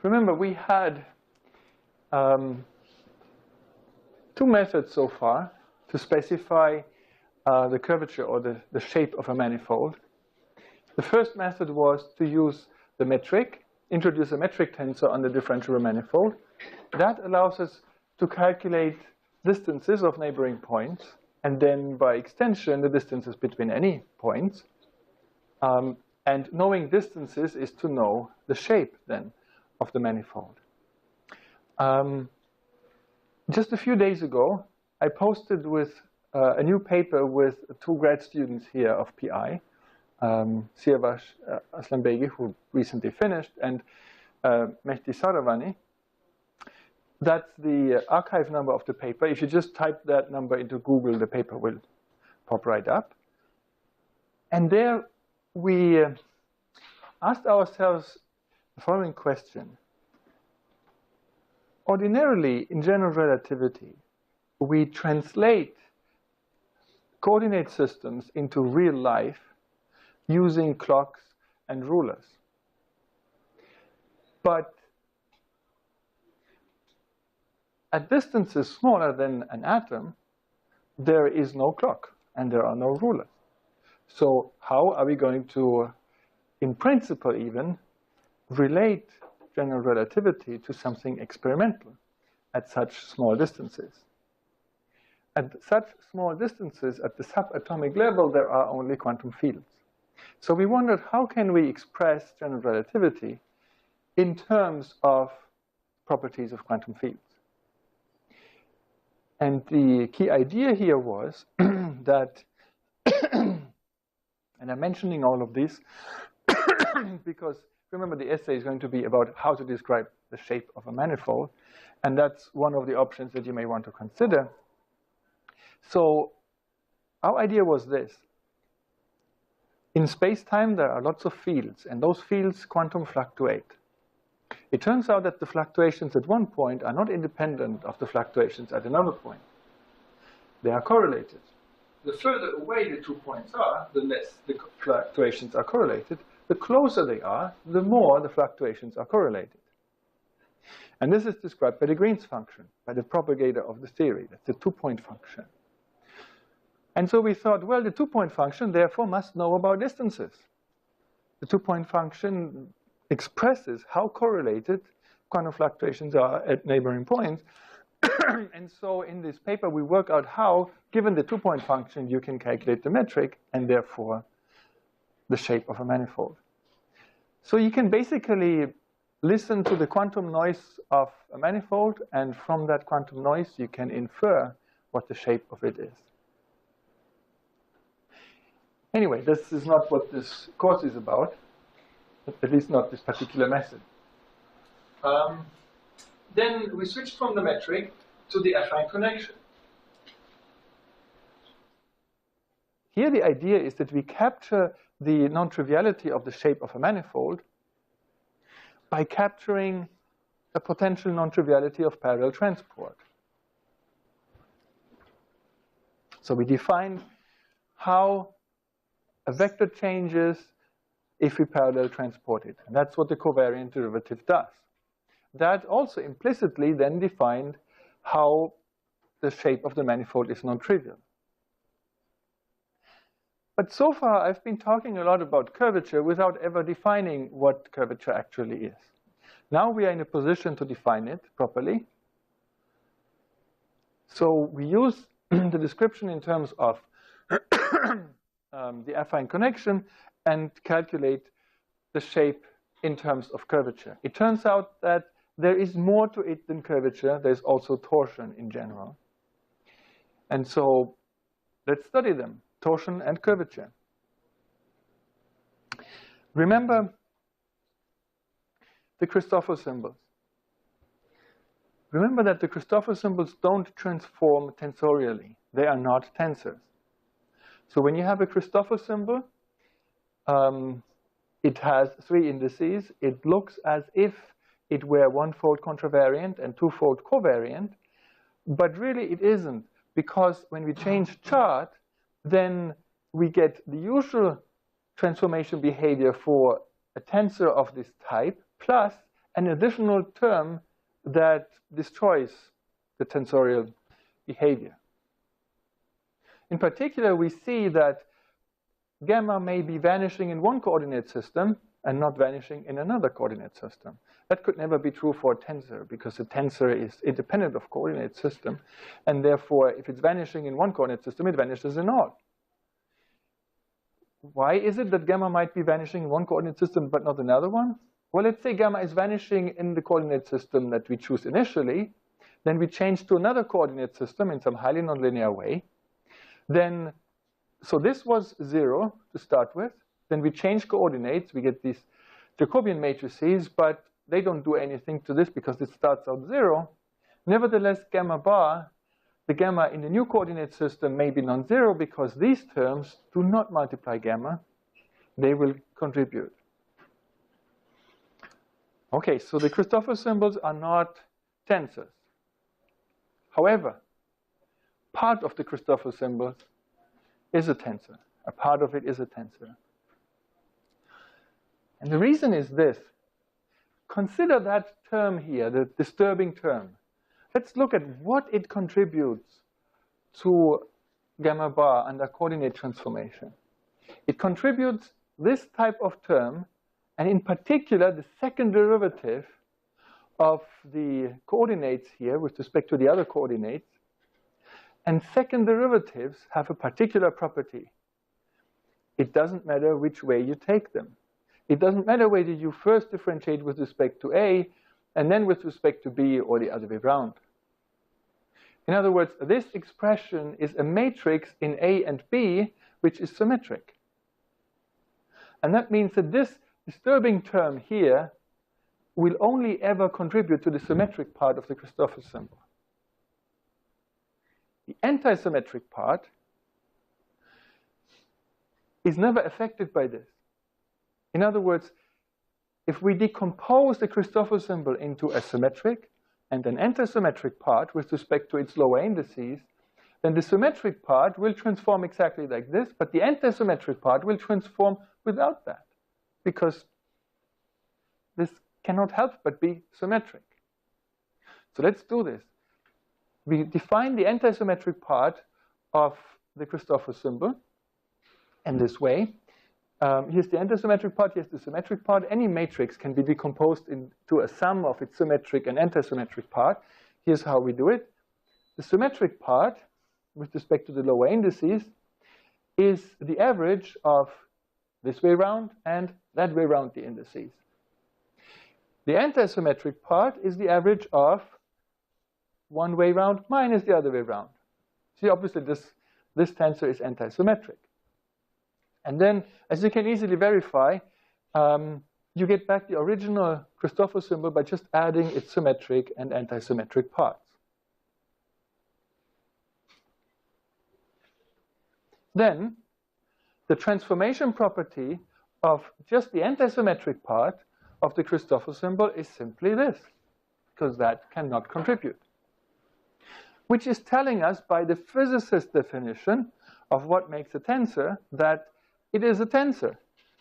remember we had two methods so far to specify the curvature or the shape of a manifold. The first method was to use the metric, introduce a metric tensor on the differentiable manifold. That allows us to calculate distances of neighboring points, and then by extension, the distances between any points. And knowing distances is to know the shape, then, of the manifold. Just a few days ago, I posted with a new paper with two grad students here of PI, Siavash Aslanbegi, who recently finished, and Mehdi Saravani. That's the archive number of the paper. If you just type that number into Google, the paper will pop right up. And there we asked ourselves the following question. Ordinarily, in general relativity, we translate coordinate systems into real life using clocks and rulers. But at distances smaller than an atom, there is no clock and there are no rulers. So how are we going to, in principle even, relate general relativity to something experimental at such small distances? At such small distances, at the subatomic level, there are only quantum fields. So we wondered, how can we express general relativity in terms of properties of quantum fields? And the key idea here was that, and I'm mentioning all of this because remember the essay is going to be about how to describe the shape of a manifold, and that's one of the options that you may want to consider. So our idea was this. In space-time, there are lots of fields, and those fields quantum fluctuate. It turns out that the fluctuations at one point are not independent of the fluctuations at another point. They are correlated. The further away the 2 points are, the less the fluctuations are correlated. The closer they are, the more the fluctuations are correlated. And this is described by the Green's function, by the propagator of the theory. That's the 2-point function. And so we thought, well, the 2-point function, therefore, must know about distances. The 2-point function expresses how correlated quantum fluctuations are at neighboring points. And so in this paper, we work out how, given the 2-point function, you can calculate the metric and therefore the shape of a manifold. So you can basically listen to the quantum noise of a manifold, and from that quantum noise, you can infer what the shape of it is. Anyway, this is not what this course is about, at least not this particular method. Then we switched from the metric to the affine connection. Here the idea is that we capture the non-triviality of the shape of a manifold by capturing a potential non-triviality of parallel transport. So we define how a vector changes if we parallel transport it. And that's what the covariant derivative does. That also implicitly then defined how the shape of the manifold is non-trivial. But so far, I've been talking a lot about curvature without ever defining what curvature actually is. Now we are in a position to define it properly. So we use the description in terms of the affine connection and calculate the shape in terms of curvature. It turns out that there is more to it than curvature. There's also torsion in general. And so let's study them, torsion and curvature. Remember the Christoffel symbols. Remember that the Christoffel symbols don't transform tensorially. They are not tensors. So when you have a Christoffel symbol, it has 3 indices. It looks as if it were 1-fold contravariant and 2-fold covariant, but really it isn't, because when we change chart, then we get the usual transformation behavior for a tensor of this type, plus an additional term that destroys the tensorial behavior. In particular, we see that gamma may be vanishing in one coordinate system and not vanishing in another coordinate system. That could never be true for a tensor, because a tensor is independent of coordinate system, and therefore, if it's vanishing in one coordinate system, it vanishes in all. Why is it that gamma might be vanishing in one coordinate system but not another one? Well, let's say gamma is vanishing in the coordinate system that we choose initially, then we change to another coordinate system in some highly nonlinear way. Then, so this was 0 to start with. Then we change coordinates. We get these Jacobian matrices, but they don't do anything to this because it starts out 0. Nevertheless, gamma bar, the gamma in the new coordinate system may be non-zero because these terms do not multiply gamma. They will contribute. Okay, so the Christoffel symbols are not tensors. However, part of the Christoffel symbol is a tensor. A part of it is a tensor. And the reason is this. Consider that term here, the disturbing term. Let's look at what it contributes to gamma bar under coordinate transformation. It contributes this type of term, and in particular, the second derivative of the coordinates here with respect to the other coordinates. And second derivatives have a particular property. It doesn't matter which way you take them. It doesn't matter whether you first differentiate with respect to A and then with respect to B or the other way around. In other words, this expression is a matrix in A and B which is symmetric. And that means that this disturbing term here will only ever contribute to the symmetric part of the Christoffel symbol. The antisymmetric part is never affected by this. In other words, if we decompose the Christoffel symbol into a symmetric and an antisymmetric part with respect to its lower indices, then the symmetric part will transform exactly like this, but the antisymmetric part will transform without that, because this cannot help but be symmetric. So let's do this. We define the antisymmetric part of the Christoffel symbol in this way. Here's the antisymmetric part, here's the symmetric part. Any matrix can be decomposed into a sum of its symmetric and antisymmetric part. Here's how we do it. The symmetric part, with respect to the lower indices, is the average of this way round and that way round the indices. The antisymmetric part is the average of one way round minus the other way round. See, obviously this tensor is antisymmetric. And then, as you can easily verify, you get back the original Christoffel symbol by just adding its symmetric and antisymmetric parts. Then, the transformation property of just the antisymmetric part of the Christoffel symbol is simply this, because that cannot contribute. Which is telling us by the physicist definition of what makes a tensor that it is a tensor,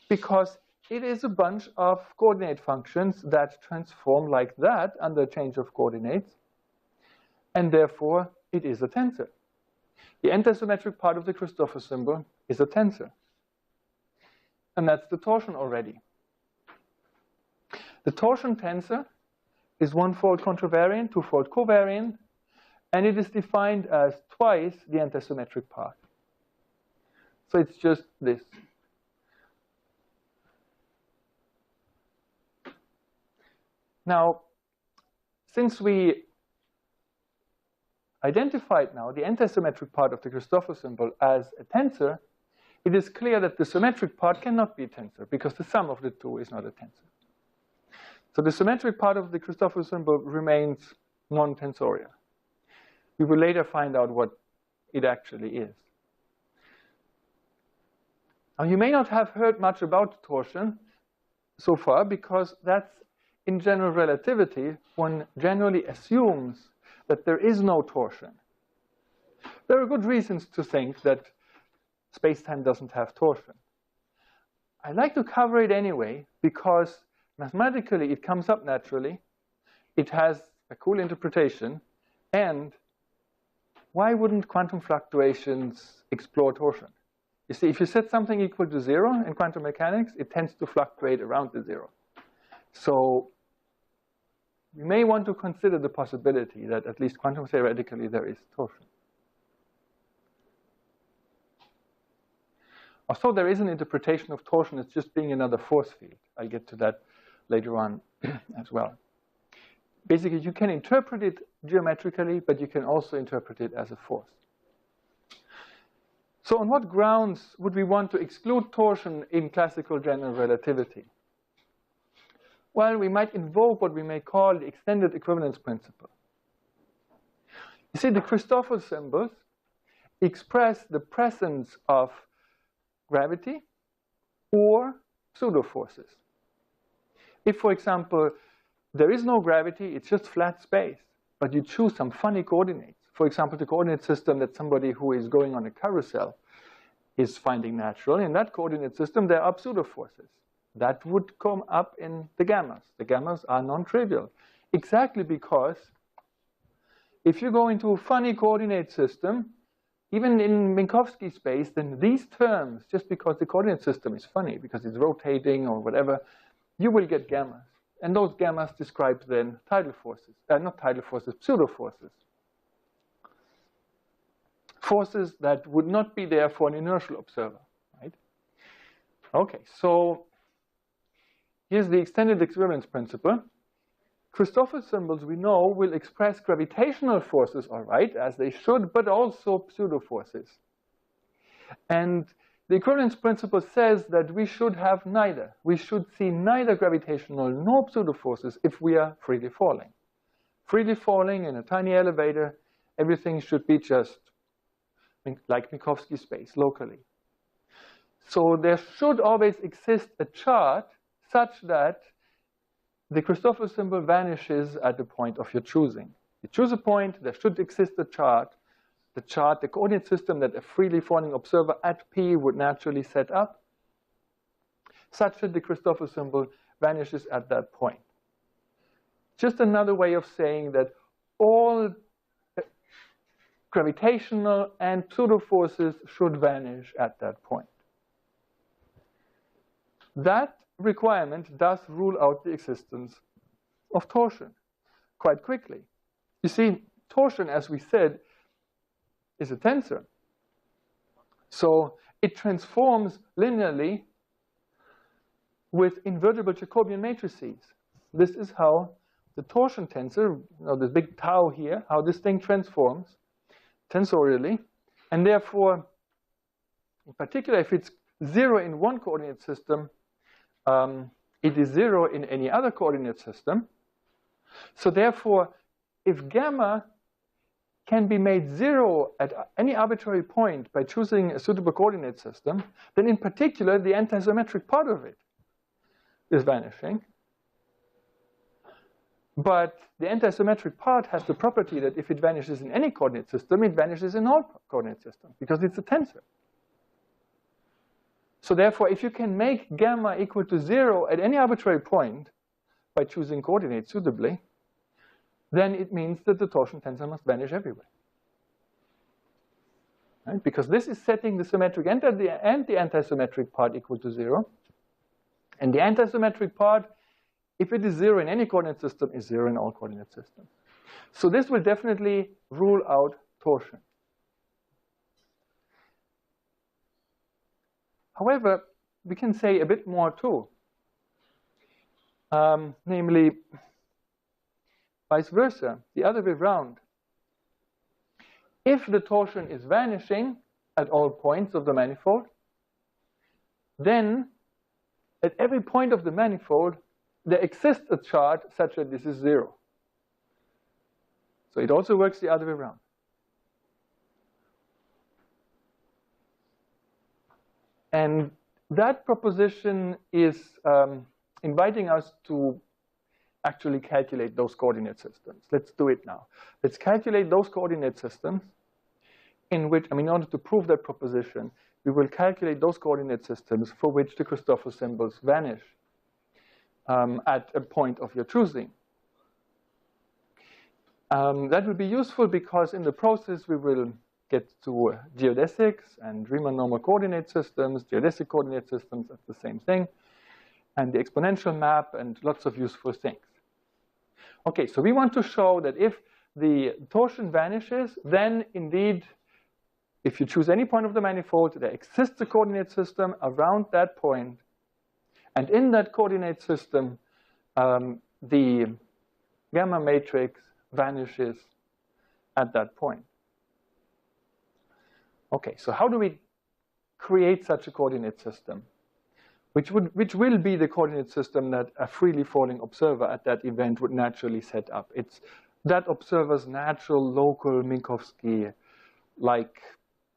because it is a bunch of coordinate functions that transform like that under change of coordinates, and therefore it is a tensor. The antisymmetric part of the Christoffel symbol is a tensor. And that's the torsion already. The torsion tensor is one-fold contravariant, two-fold covariant, and it is defined as twice the antisymmetric part. So it's just this. Now, since we identified now the antisymmetric part of the Christoffel symbol as a tensor, it is clear that the symmetric part cannot be a tensor because the sum of the two is not a tensor. So the symmetric part of the Christoffel symbol remains non-tensorial. We will later find out what it actually is. Now, you may not have heard much about torsion so far because that's in general relativity, one generally assumes that there is no torsion. There are good reasons to think that space-time doesn't have torsion. I like to cover it anyway because Mathematically, it comes up naturally. It has a cool interpretation. And why wouldn't quantum fluctuations explore torsion? You see, if you set something equal to 0 in quantum mechanics, it tends to fluctuate around the 0. So we may want to consider the possibility that at least quantum theoretically there is torsion. Also, there is an interpretation of torsion as just being another force field. I'll get to that later on as well. Basically, you can interpret it geometrically, but you can also interpret it as a force. So on what grounds would we want to exclude torsion in classical general relativity? Well, we might invoke what we may call the extended equivalence principle. You see, the Christoffel symbols express the presence of gravity or pseudo-forces. If, for example, there is no gravity, it's just flat space, but you choose some funny coordinates. For example, the coordinate system that somebody who is going on a carousel is finding natural. In that coordinate system, there are pseudo-forces. That would come up in the gammas. The gammas are non-trivial, exactly because if you go into a funny coordinate system, even in Minkowski space, then these terms, just because the coordinate system is funny, because it's rotating or whatever, you will get gammas. And those gammas describe then tidal forces. Not tidal forces, pseudo-forces. Forces that would not be there for an inertial observer, right? Okay, so here's the extended equivalence principle. Christoffel symbols, we know, will express gravitational forces, all right, as they should, but also pseudo-forces. And the equivalence principle says that we should have neither. We should see neither gravitational nor pseudo-forces if we are freely falling. Freely falling in a tiny elevator, everything should be just like Minkowski space, locally. So there should always exist a chart such that the Christoffel symbol vanishes at the point of your choosing. You choose a point, there should exist a chart. The chart, the coordinate system that a freely falling observer at P would naturally set up, such that the Christoffel symbol vanishes at that point. Just another way of saying that all gravitational and pseudo-forces should vanish at that point. That requirement does rule out the existence of torsion quite quickly. You see, torsion, as we said, is a tensor. So it transforms linearly with invertible Jacobian matrices. This is how the torsion tensor, this big tau here, how this thing transforms tensorially. And therefore, in particular, if it's 0 in one coordinate system, it is 0 in any other coordinate system. So therefore, if gamma can be made 0 at any arbitrary point by choosing a suitable coordinate system, then in particular, the antisymmetric part of it is vanishing. But the antisymmetric part has the property that if it vanishes in any coordinate system, it vanishes in all coordinate systems, because it's a tensor. So therefore, if you can make gamma equal to 0 at any arbitrary point by choosing coordinates suitably, then it means that the torsion tensor must vanish everywhere. Right? Because this is setting the symmetric and the antisymmetric part equal to 0. And the antisymmetric part, if it is 0 in any coordinate system, is 0 in all coordinate systems. So this will definitely rule out torsion. However, we can say a bit more too. Namely, vice versa, the other way around. If the torsion is vanishing at all points of the manifold, then at every point of the manifold, there exists a chart such that this is 0. So it also works the other way around. And that proposition is inviting us to actually calculate those coordinate systems. Let's do it now. Let's calculate those coordinate systems in which, in order to prove that proposition, we will calculate those coordinate systems for which the Christoffel symbols vanish. at a point of your choosing. That will be useful because in the process we will get to geodesics and Riemann normal coordinate systems, geodesic coordinate systems, that's the same thing, and the exponential map and lots of useful things. Okay, so we want to show that if the torsion vanishes, then indeed, if you choose any point of the manifold, there exists a coordinate system around that point, and in that coordinate system, the gamma matrix vanishes at that point. Okay, so how do we create such a coordinate system? Which will be the coordinate system that a freely falling observer at that event would naturally set up. It's that observer's natural local Minkowski-like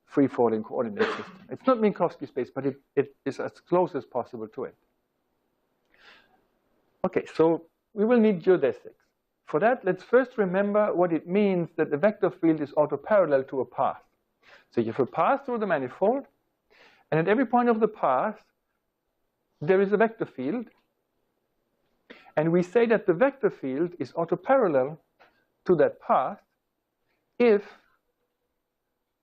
free-falling coordinate system. It's not Minkowski space, but it is as close as possible to it. Okay, so we will need geodesics. For that, let's first remember what it means that the vector field is autoparallel to a path. So you have a path through the manifold, and at every point of the path, there is a vector field, and we say that the vector field is autoparallel to that path if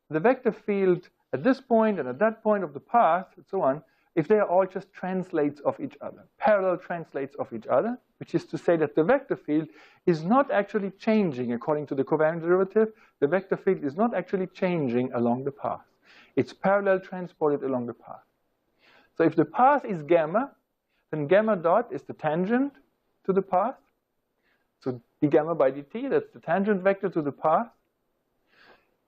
the vector field at this point and at that point of the path and so on, if they are all just translates of each other, parallel translates of each other, which is to say that the vector field is not actually changing according to the covariant derivative. The vector field is not actually changing along the path. It's parallel transported along the path. So if the path is gamma, then gamma dot is the tangent to the path. So d gamma by dt, that's the tangent vector to the path.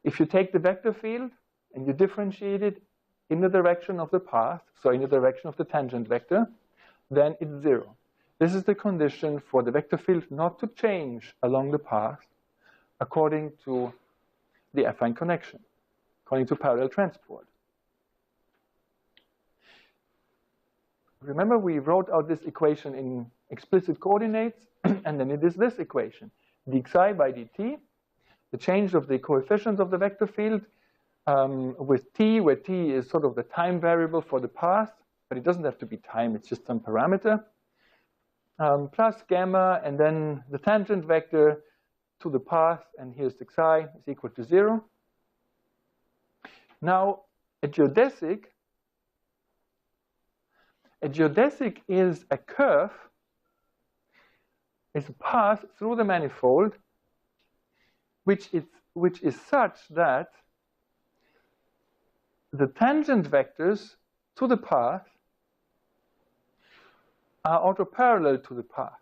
If you take the vector field and you differentiate it in the direction of the path, so in the direction of the tangent vector, then it's 0. This is the condition for the vector field not to change along the path according to the affine connection, according to parallel transport. Remember, we wrote out this equation in explicit coordinates, and then it is this equation. d psi by dt, the change of the coefficients of the vector field with t, where t is sort of the time variable for the path, but it doesn't have to be time, it's just some parameter, plus gamma, and then the tangent vector to the path, and here's the psi, is equal to 0. Now, a geodesic is a curve, is a path through the manifold, which is such that the tangent vectors to the path are autoparallel to the path.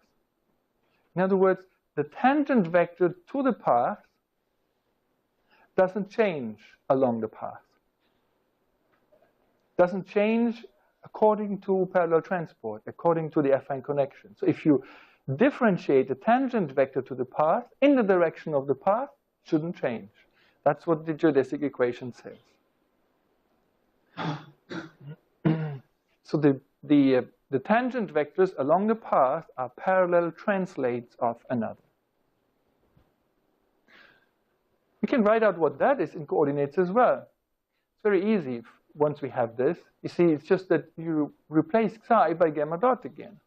In other words, the tangent vector to the path doesn't change along the path. Doesn't change according to parallel transport, according to the affine connection. So if you differentiate the tangent vector to the path in the direction of the path, it shouldn't change. That's what the geodesic equation says. So the tangent vectors along the path are parallel translates of another. We can write out what that is in coordinates as well. It's very easy once we have this. You see, it's just that you replace psi by gamma dot again.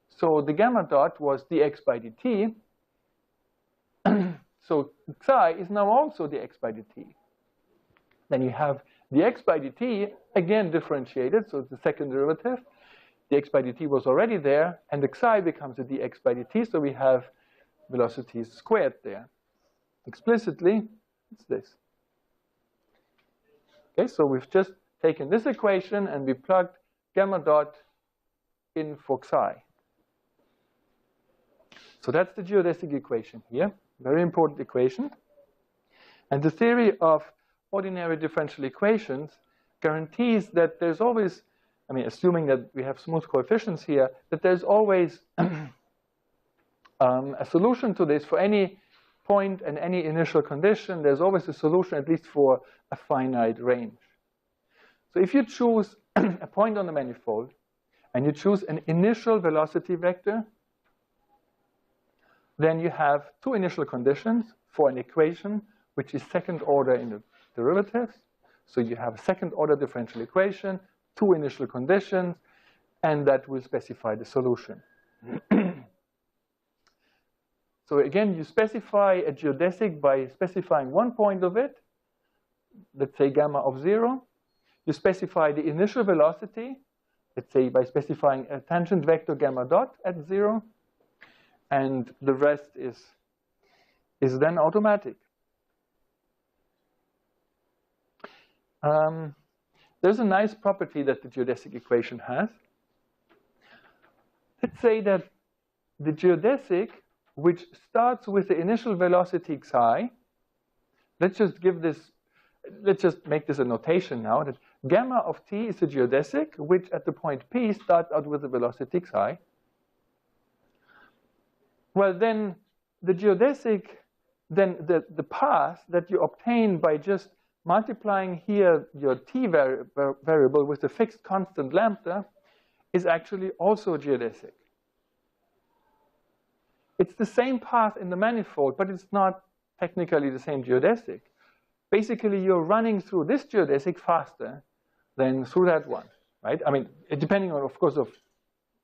So the gamma dot was dx by dt. So psi is now also dx by dt. Then you have dx by dt, again differentiated, so it's the second derivative. Dx by dt was already there, and the psi becomes a dx by dt, so we have velocities squared there. Explicitly, it's this. Okay, so we've just taken this equation and we plugged gamma dot in for psi. So that's the geodesic equation here, very important equation. And the theory of ordinary differential equations guarantees that there's always, I mean, assuming that we have smooth coefficients here, that there's always a solution to this for any point and any initial condition. There's always a solution, at least for a finite range. So if you choose a point on the manifold and you choose an initial velocity vector, then you have two initial conditions for an equation which is second order in the derivatives. So you have a second order differential equation, two initial conditions, and that will specify the solution. So again, you specify a geodesic by specifying one point of it, let's say gamma of 0. You specify the initial velocity, let's say by specifying a tangent vector gamma dot at 0. And the rest is then automatic. There's a nice property that the geodesic equation has. Let's say that the geodesic, which starts with the initial velocity xi, let's just make this a notation now, that gamma of t is a geodesic, which at the point P starts out with the velocity xi. Well, then the geodesic, then the path that you obtain by just multiplying here your t variable with the fixed constant lambda is actually also geodesic. It's the same path in the manifold, but it's not technically the same geodesic. Basically, you're running through this geodesic faster than through that one, right? I mean, depending on, of course,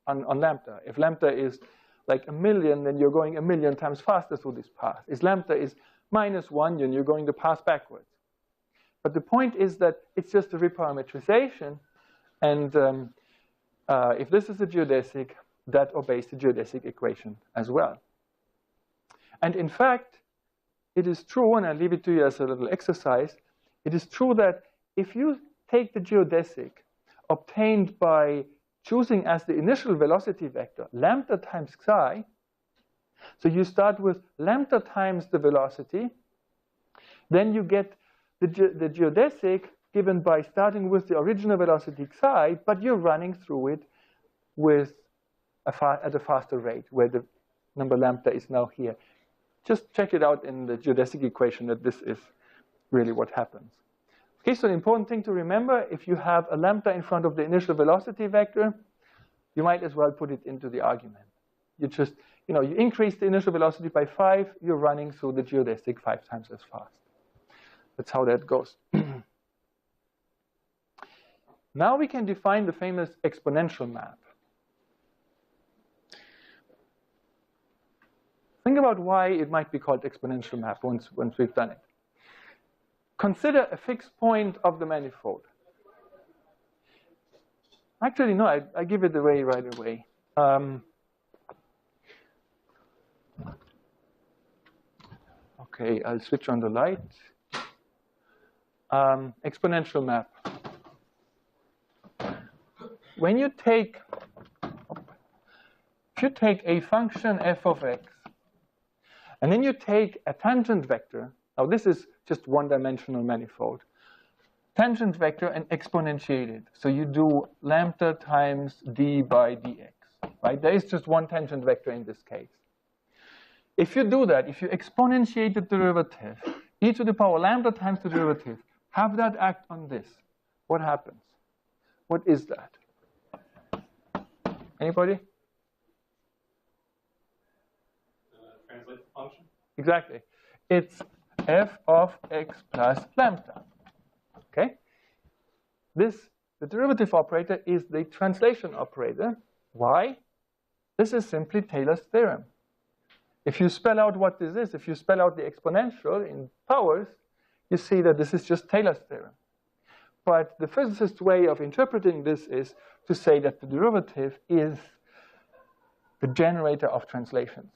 on lambda. If lambda is like 1,000,000, then you're going 1,000,000 times faster through this path. If lambda is -1, then you're going the path backwards. But the point is that it's just a reparametrization, and if this is a geodesic, that obeys the geodesic equation as well. And in fact, it is true, and I'll leave it to you as a little exercise, it is true that if you take the geodesic obtained by choosing as the initial velocity vector lambda times xi, so you start with lambda times the velocity, then you get the geodesic given by starting with the original velocity xi, but you're running through it with at a faster rate, where the number lambda is now here. Just check it out in the geodesic equation that this is really what happens. Okay, so the important thing to remember, if you have a lambda in front of the initial velocity vector, you might as well put it into the argument. You just, you increase the initial velocity by 5, you're running through the geodesic 5 times as fast. That's how that goes. Now we can define the famous exponential map. Think about why it might be called exponential map once we've done it. Consider a fixed point of the manifold. Actually, no, I give it away right away. Okay, I'll switch on the light. Exponential map. When you take, if you take a function f of x, and then you take a tangent vector, now this is just one-dimensional manifold, tangent vector and exponentiate it. So you do lambda times d by dx, right? There is just one tangent vector in this case. If you do that, if you exponentiate the derivative, e to the power lambda times the derivative, have that act on this, what happens? What is that? Anybody? Translate the function? Exactly. It's f of x plus lambda. Okay? The derivative operator is the translation operator. Why? This is simply Taylor's theorem. If you spell out what this is, if you spell out the exponential in powers, you see that this is just Taylor's theorem. But the physicist way of interpreting this is to say that the derivative is the generator of translations.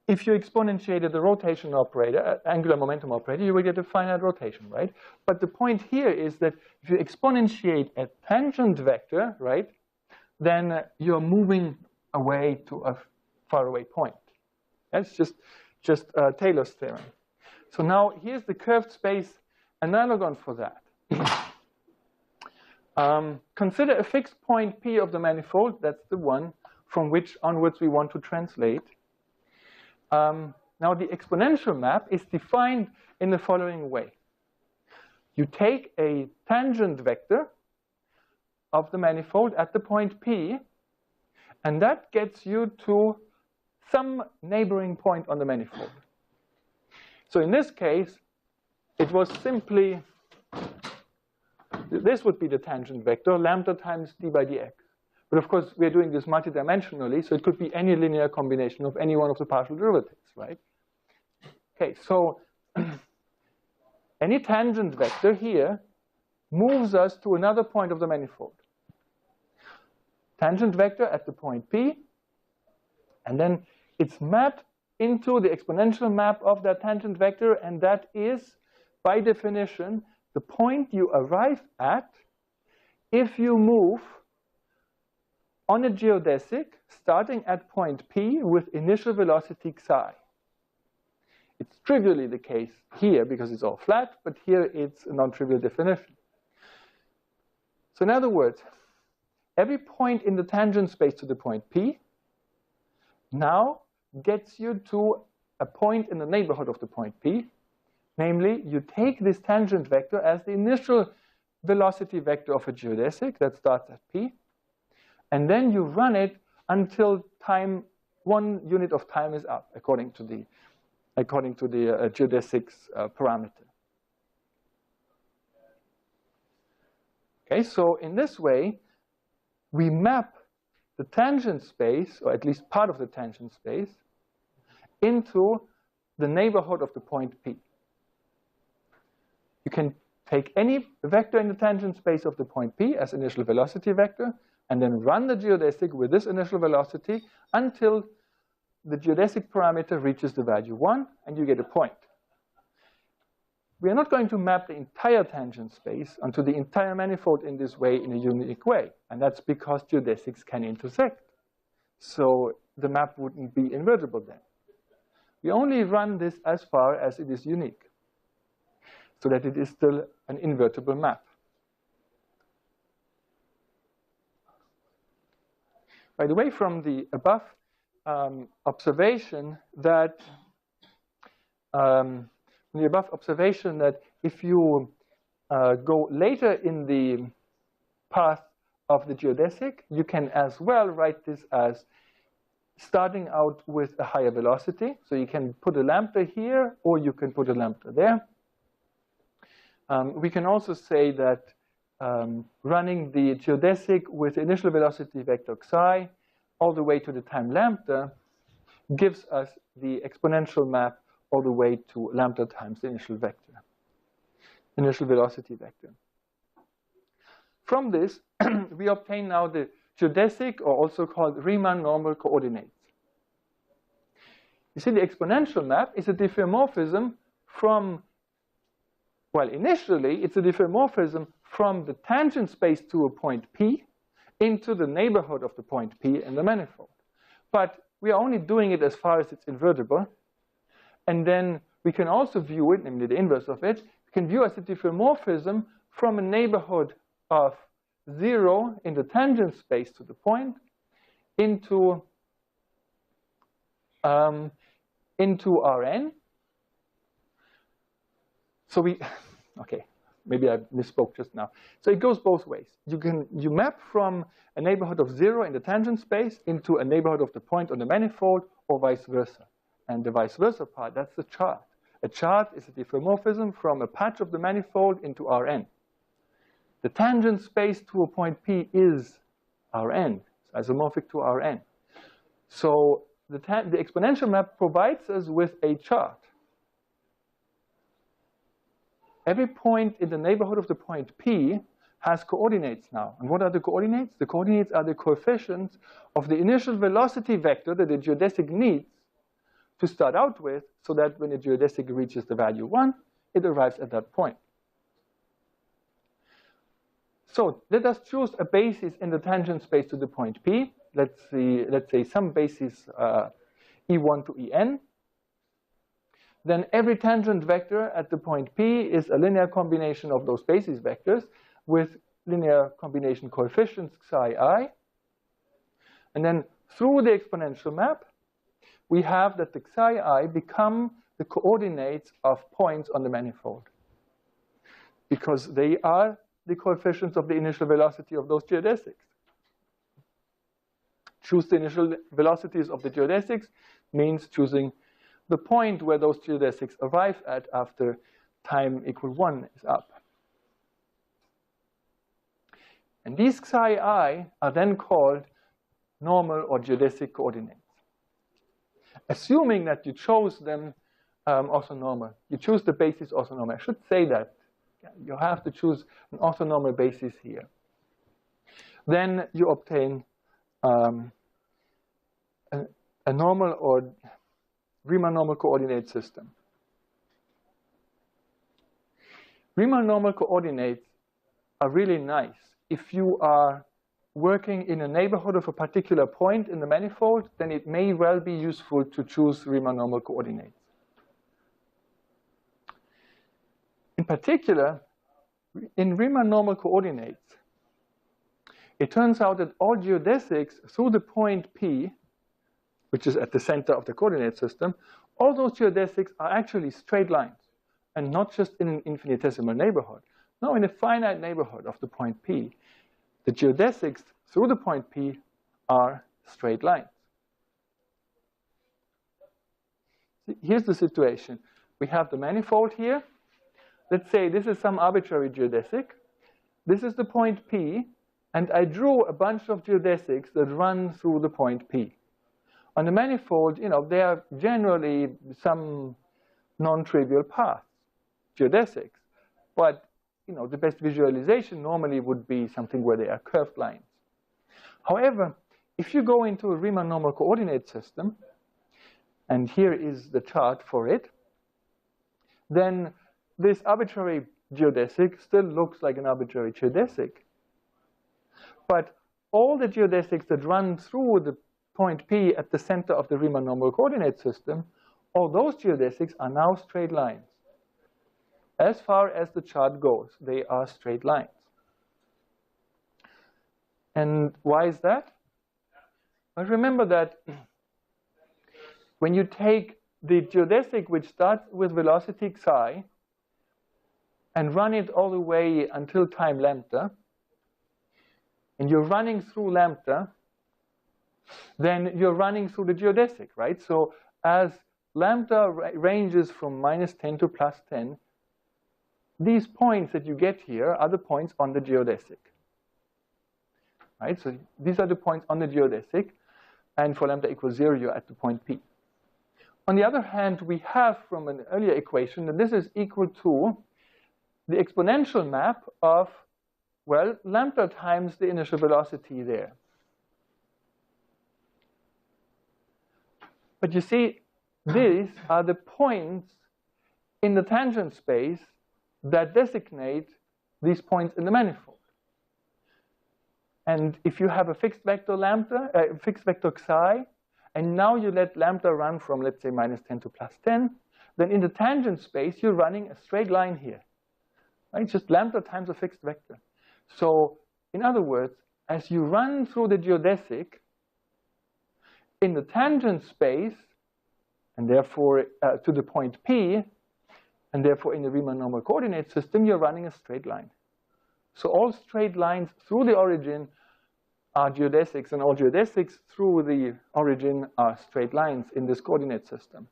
If you exponentiated the rotation operator, angular momentum operator, you will get a finite rotation, right? But the point here is that if you exponentiate a tangent vector, right, then you're moving away to a faraway point. That's just Taylor's theorem. So now here's the curved space analogon for that. Consider a fixed point P of the manifold. That's the one from which onwards we want to translate. Now the exponential map is defined in the following way. You take a tangent vector of the manifold at the point P, and that gets you to some neighboring point on the manifold. So in this case, it was simply, this would be the tangent vector, lambda times d by dx. But of course, we're doing this multidimensionally, so it could be any linear combination of any one of the partial derivatives, right? Okay, so any tangent vector here moves us to another point of the manifold. Tangent vector at the point P, and then it's mapped into the exponential map of that tangent vector, and that is, by definition, the point you arrive at if you move on a geodesic starting at point P with initial velocity psi. It's trivially the case here because it's all flat, but here it's a non-trivial definition. So in other words, every point in the tangent space to the point P now gets you to a point in the neighborhood of the point P. Namely, you take this tangent vector as the initial velocity vector of a geodesic that starts at P, and then you run it until time, 1 unit of time is up, according to the geodesic's parameter. Okay, so in this way, we map the tangent space, or at least part of the tangent space, into the neighborhood of the point P. You can take any vector in the tangent space of the point P as initial velocity vector, and then run the geodesic with this initial velocity until the geodesic parameter reaches the value 1, and you get a point. We are not going to map the entire tangent space onto the entire manifold in this way, in a unique way. And that's because geodesics can intersect. So the map wouldn't be invertible then. We only run this as far as it is unique, so that it is still an invertible map. By the way, from the above observation that if you go later in the path of the geodesic, you can as well write this as starting out with a higher velocity. So you can put a lambda here, or you can put a lambda there. We can also say that running the geodesic with the initial velocity vector psi all the way to the time lambda gives us the exponential map all the way to lambda times the initial vector, initial velocity vector. From this, we obtain now the geodesic, or also called Riemann normal coordinates. You see, the exponential map is a diffeomorphism from, well, initially, it's a diffeomorphism from the tangent space to a point P into the neighborhood of the point P in the manifold. But we are only doing it as far as it's invertible. And then we can also view it, namely the inverse of it, we can view as a diffeomorphism from a neighborhood of 0 in the tangent space to the point into Rn. So okay, maybe I misspoke just now. So it goes both ways. You map from a neighborhood of 0 in the tangent space into a neighborhood of the point on the manifold, or vice versa. And the vice versa part, that's the chart. A chart is a diffeomorphism from a patch of the manifold into Rn. The tangent space to a point P is Rn, it's isomorphic to Rn. So the exponential map provides us with a chart. Every point in the neighborhood of the point P has coordinates now. And what are the coordinates? The coordinates are the coefficients of the initial velocity vector that the geodesic needs to start out with, so that when the geodesic reaches the value 1, it arrives at that point. So let us choose a basis in the tangent space to the point P. Let's say some basis E1 to En. Then every tangent vector at the point P is a linear combination of those basis vectors with linear combination coefficients psi I. And then through the exponential map, we have that the psi I become the coordinates of points on the manifold, because they are the coefficients of the initial velocity of those geodesics. Choose the initial velocities of the geodesics means choosing the point where those geodesics arrive at after time equal 1 is up. And these psi I are then called normal or geodesic coordinates. Assuming that you chose them orthonormal. You choose the basis orthonormal. I should say that. You have to choose an orthonormal basis here. Then you obtain a normal or Riemann normal coordinate system. Riemann normal coordinates are really nice if you are working in a neighborhood of a particular point in the manifold. Then it may well be useful to choose Riemann normal coordinates. In particular, in Riemann normal coordinates, it turns out that all geodesics through the point P, which is at the center of the coordinate system, all those geodesics are actually straight lines, and not just in an infinitesimal neighborhood. No, in a finite neighborhood of the point P, the geodesics through the point P are straight lines. Here's the situation. We have the manifold here. Let's say this is some arbitrary geodesic. This is the point P, and I drew a bunch of geodesics that run through the point P. On the manifold, there are generally some non-trivial paths, geodesics. But, the best visualization normally would be something where they are curved lines. However, if you go into a Riemann normal coordinate system, and here is the chart for it, then this arbitrary geodesic still looks like an arbitrary geodesic. But all the geodesics that run through the point P at the center of the Riemann normal coordinate system, all those geodesics are now straight lines. As far as the chart goes, they are straight lines. And why is that? Well, remember that when you take the geodesic which starts with velocity psi and run it all the way until time lambda, and you're running through lambda, then you're running through the geodesic, right? So as lambda ranges from -10 to +10, these points that you get here are the points on the geodesic. Right? So these are the points on the geodesic, and for lambda equals 0, you're at the point P. On the other hand, we have from an earlier equation that this is equal to the exponential map of, well, lambda times the initial velocity there. But you see, these are the points in the tangent space that designate these points in the manifold. And if you have a fixed vector lambda, fixed vector psi, and now you let lambda run from, let's say, -10 to +10, then in the tangent space, you're running a straight line here. Right? Just lambda times a fixed vector. So in other words, as you run through the geodesic, in the tangent space, and therefore to the point P, and therefore in the Riemann normal coordinate system, you're running a straight line. So all straight lines through the origin are geodesics, and all geodesics through the origin are straight lines in this coordinate system.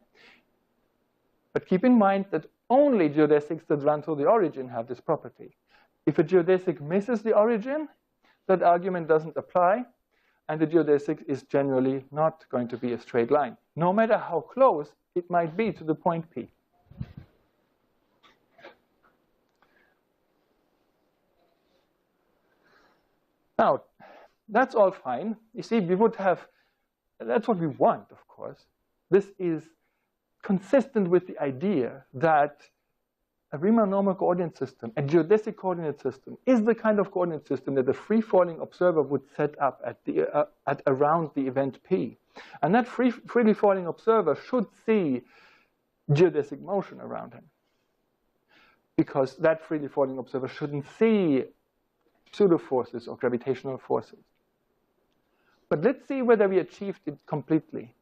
But keep in mind that only geodesics that run through the origin have this property. If a geodesic misses the origin, that argument doesn't apply, and the geodesic is generally not going to be a straight line, no matter how close it might be to the point P. Now, that's all fine. You see, we would have, that's what we want, of course. This is consistent with the idea that a Riemann normal coordinate system, a geodesic coordinate system, is the kind of coordinate system that a free-falling observer would set up at around the event P. And that freely falling observer should see geodesic motion around him, because that freely falling observer shouldn't see pseudo-forces or gravitational forces. But let's see whether we achieved it completely.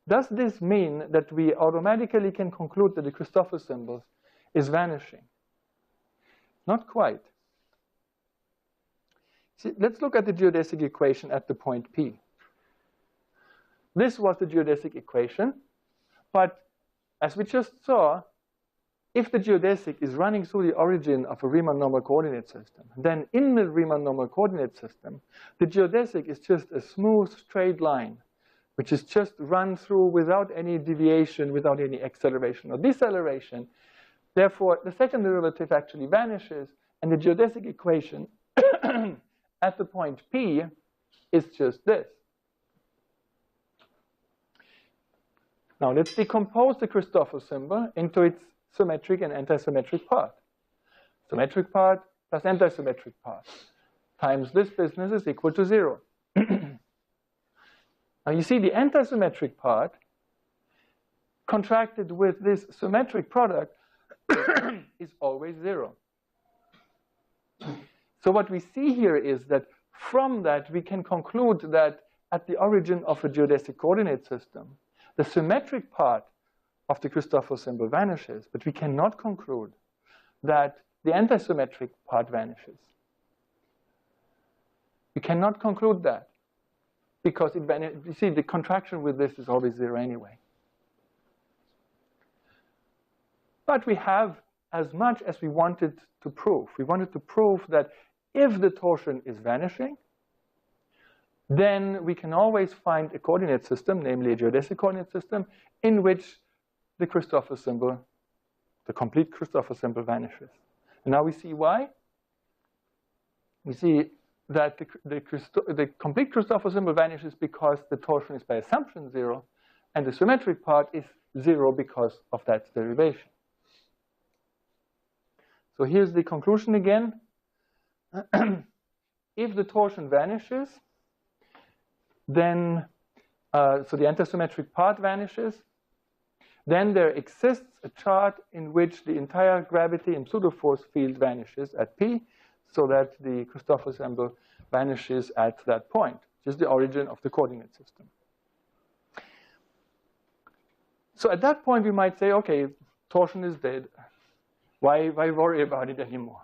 Does this mean that we automatically can conclude that the Christoffel symbol is vanishing? Not quite. See, let's look at the geodesic equation at the point P. This was the geodesic equation, but as we just saw, if the geodesic is running through the origin of a Riemann normal coordinate system, then in the Riemann normal coordinate system, the geodesic is just a smooth, straight line, which is just run through without any deviation, without any acceleration or deceleration. Therefore, the second derivative actually vanishes, and the geodesic equation at the point P is just this. Now, let's decompose the Christoffel symbol into its symmetric and antisymmetric part. Symmetric part plus antisymmetric part times this business is equal to 0. Now, you see the antisymmetric part contracted with this symmetric product is always 0. So what we see here is that from that we can conclude that at the origin of a geodesic coordinate system, the symmetric part of the Christoffel symbol vanishes, but we cannot conclude that the antisymmetric part vanishes. We cannot conclude that because you see the contraction with this is always 0 anyway. But we have as much as we wanted to prove. We wanted to prove that if the torsion is vanishing, then we can always find a coordinate system, namely a geodesic coordinate system, in which the Christoffel symbol, the complete Christoffel symbol vanishes. And now we see why. We see that the complete Christoffel symbol vanishes because the torsion is by assumption 0, and the symmetric part is 0 because of that derivation. So here's the conclusion again. If the torsion vanishes, then, so the antisymmetric part vanishes, then there exists a chart in which the entire gravity and pseudoforce field vanishes at P, so that the Christoffel symbol vanishes at that point, which is the origin of the coordinate system. So at that point, we might say, okay, torsion is dead. Why worry about it anymore?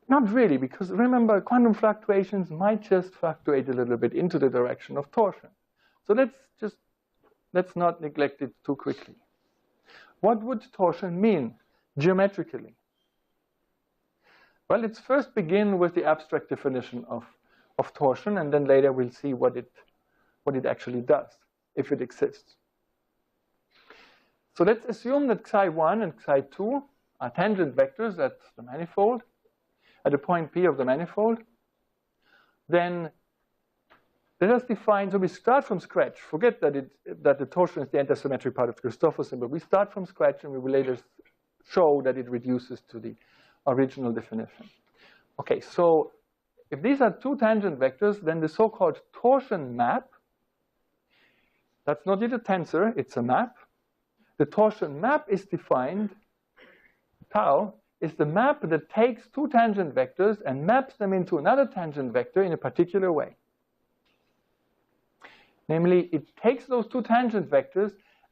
Not really, because remember, quantum fluctuations might just fluctuate a little bit into the direction of torsion. So let's not neglect it too quickly. What would torsion mean geometrically? Well, let's first begin with the abstract definition of torsion, and then later we'll see what it actually does, if it exists. So let's assume that psi1 and psi2 are tangent vectors at the manifold, at a point P of the manifold. Then let us define, so we start from scratch. Forget that the torsion is the antisymmetric part of the Christoffel symbol. We start from scratch, and we will later show that it reduces to the original definition. Okay, so if these are two tangent vectors, then the so-called torsion map, that's not yet a tensor, it's a map. The torsion map is defined, tau, is the map that takes two tangent vectors and maps them into another tangent vector in a particular way. Namely, it takes those two tangent vectors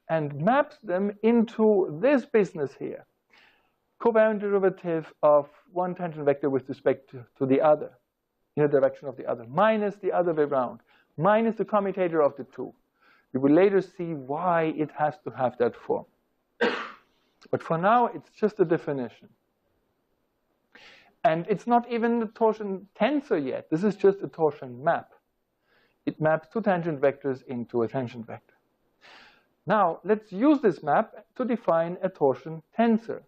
and maps them into this business here. Covariant derivative of one tangent vector with respect to the other, in the direction of the other, minus the other way around, minus the commutator of the two. We will later see why it has to have that form. But for now, it's just a definition. And it's not even the torsion tensor yet. This is just a torsion map. It maps two tangent vectors into a tangent vector. Now, let's use this map to define a torsion tensor.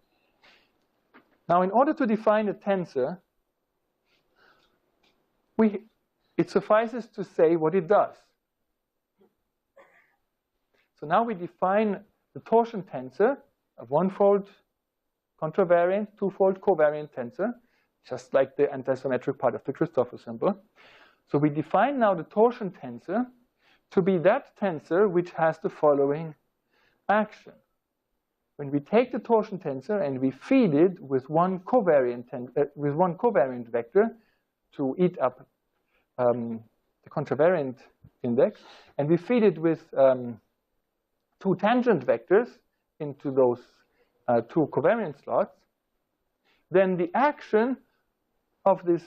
Now, in order to define a tensor, it suffices to say what it does. So now we define the torsion tensor, a one-fold contravariant, two-fold covariant tensor, just like the antisymmetric part of the Christoffel symbol. So we define now the torsion tensor to be that tensor which has the following action. When we take the torsion tensor and we feed it with one covariant vector to eat up the contravariant index, and we feed it with two tangent vectors into those two covariant slots, then the action of this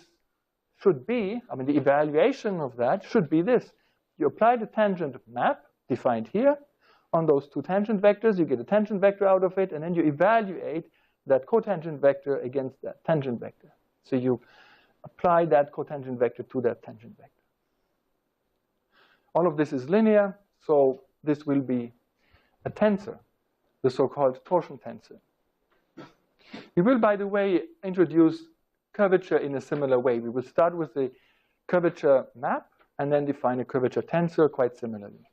should be, the evaluation of that should be this. You apply the tangent map, defined here, on those two tangent vectors, you get a tangent vector out of it, and then you evaluate that cotangent vector against that tangent vector. So you apply that cotangent vector to that tangent vector. All of this is linear, so this will be a tensor, the so-called torsion tensor. We will, by the way, introduce curvature in a similar way. We will start with the curvature map and then define a curvature tensor quite similarly.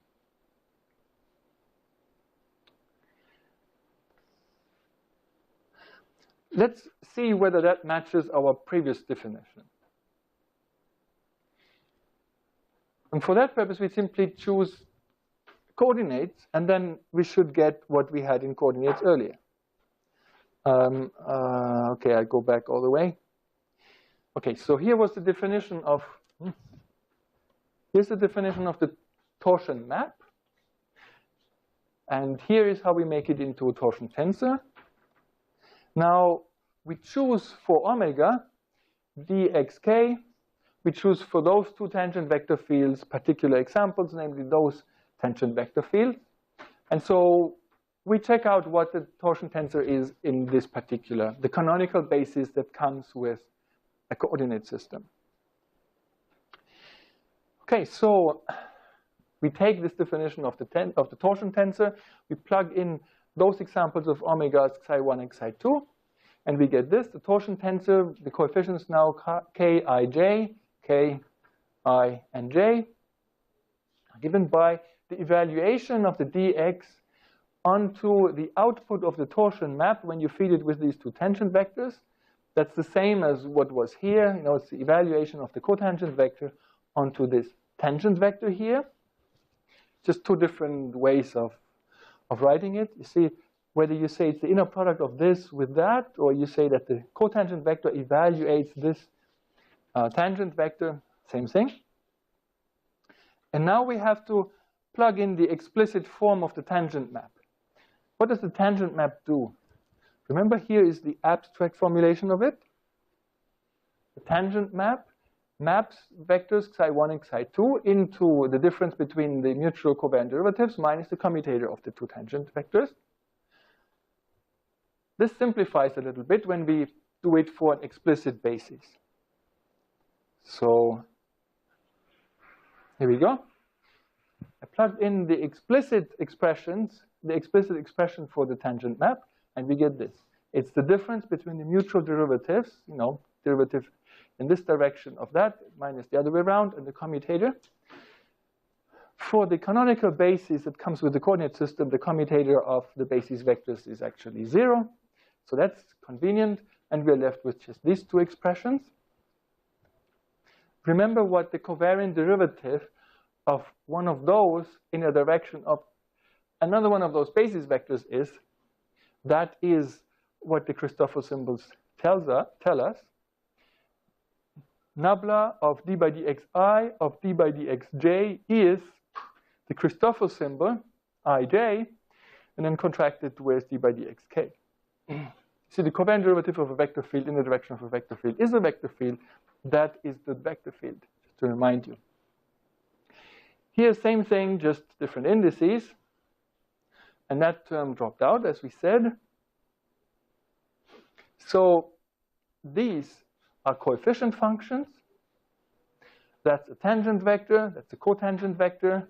Let's see whether that matches our previous definition. And for that purpose, we simply choose coordinates, and then we should get what we had in coordinates earlier. Okay, I go back all the way. Okay, so here was the definition of, here's the definition of the torsion map. And here is how we make it into a torsion tensor. Now, we choose for omega dxk. We choose for those two tangent vector fields particular examples, namely those tangent vector fields. And so we check out what the torsion tensor is in this particular, the canonical basis that comes with a coordinate system. Okay, so we take this definition of the torsion tensor, we plug in those examples of omegas xi1 and xi2, and we get this, the torsion tensor, the coefficients now k, I, j, k, I, and j, are given by the evaluation of the dx onto the output of the torsion map when you feed it with these two tangent vectors. That's the same as what was here. You know, it's the evaluation of the cotangent vector onto this tangent vector here. Just two different ways of writing it. You see, whether you say it's the inner product of this with that, or you say that the cotangent vector evaluates this tangent vector, same thing. And now we have to plug in the explicit form of the tangent map. What does the tangent map do? Remember, here is the abstract formulation of it. The tangent map maps vectors xi1 and xi2 into the difference between the mutual covariant derivatives minus the commutator of the two tangent vectors. This simplifies a little bit when we do it for an explicit basis. So here we go. I plugged in the explicit expressions, the explicit expression for the tangent map, and we get this. It's the difference between the mutual derivatives, you know, derivative in this direction of that minus the other way around, and the commutator. For the canonical basis that comes with the coordinate system, the commutator of the basis vectors is actually 0. So that's convenient, and we're left with just these two expressions. Remember what the covariant derivative of one of those in a direction of another one of those basis vectors is. That is what the Christoffel symbols tell us. Nabla of d by dxi of d by dxj is the Christoffel symbol, ij, and then contracted with d by dxk. See, the covariant derivative of a vector field in the direction of a vector field is a vector field. That is the vector field, just to remind you. Here, same thing, just different indices. And that term dropped out, as we said. So these are coefficient functions. That's a tangent vector. That's a cotangent vector.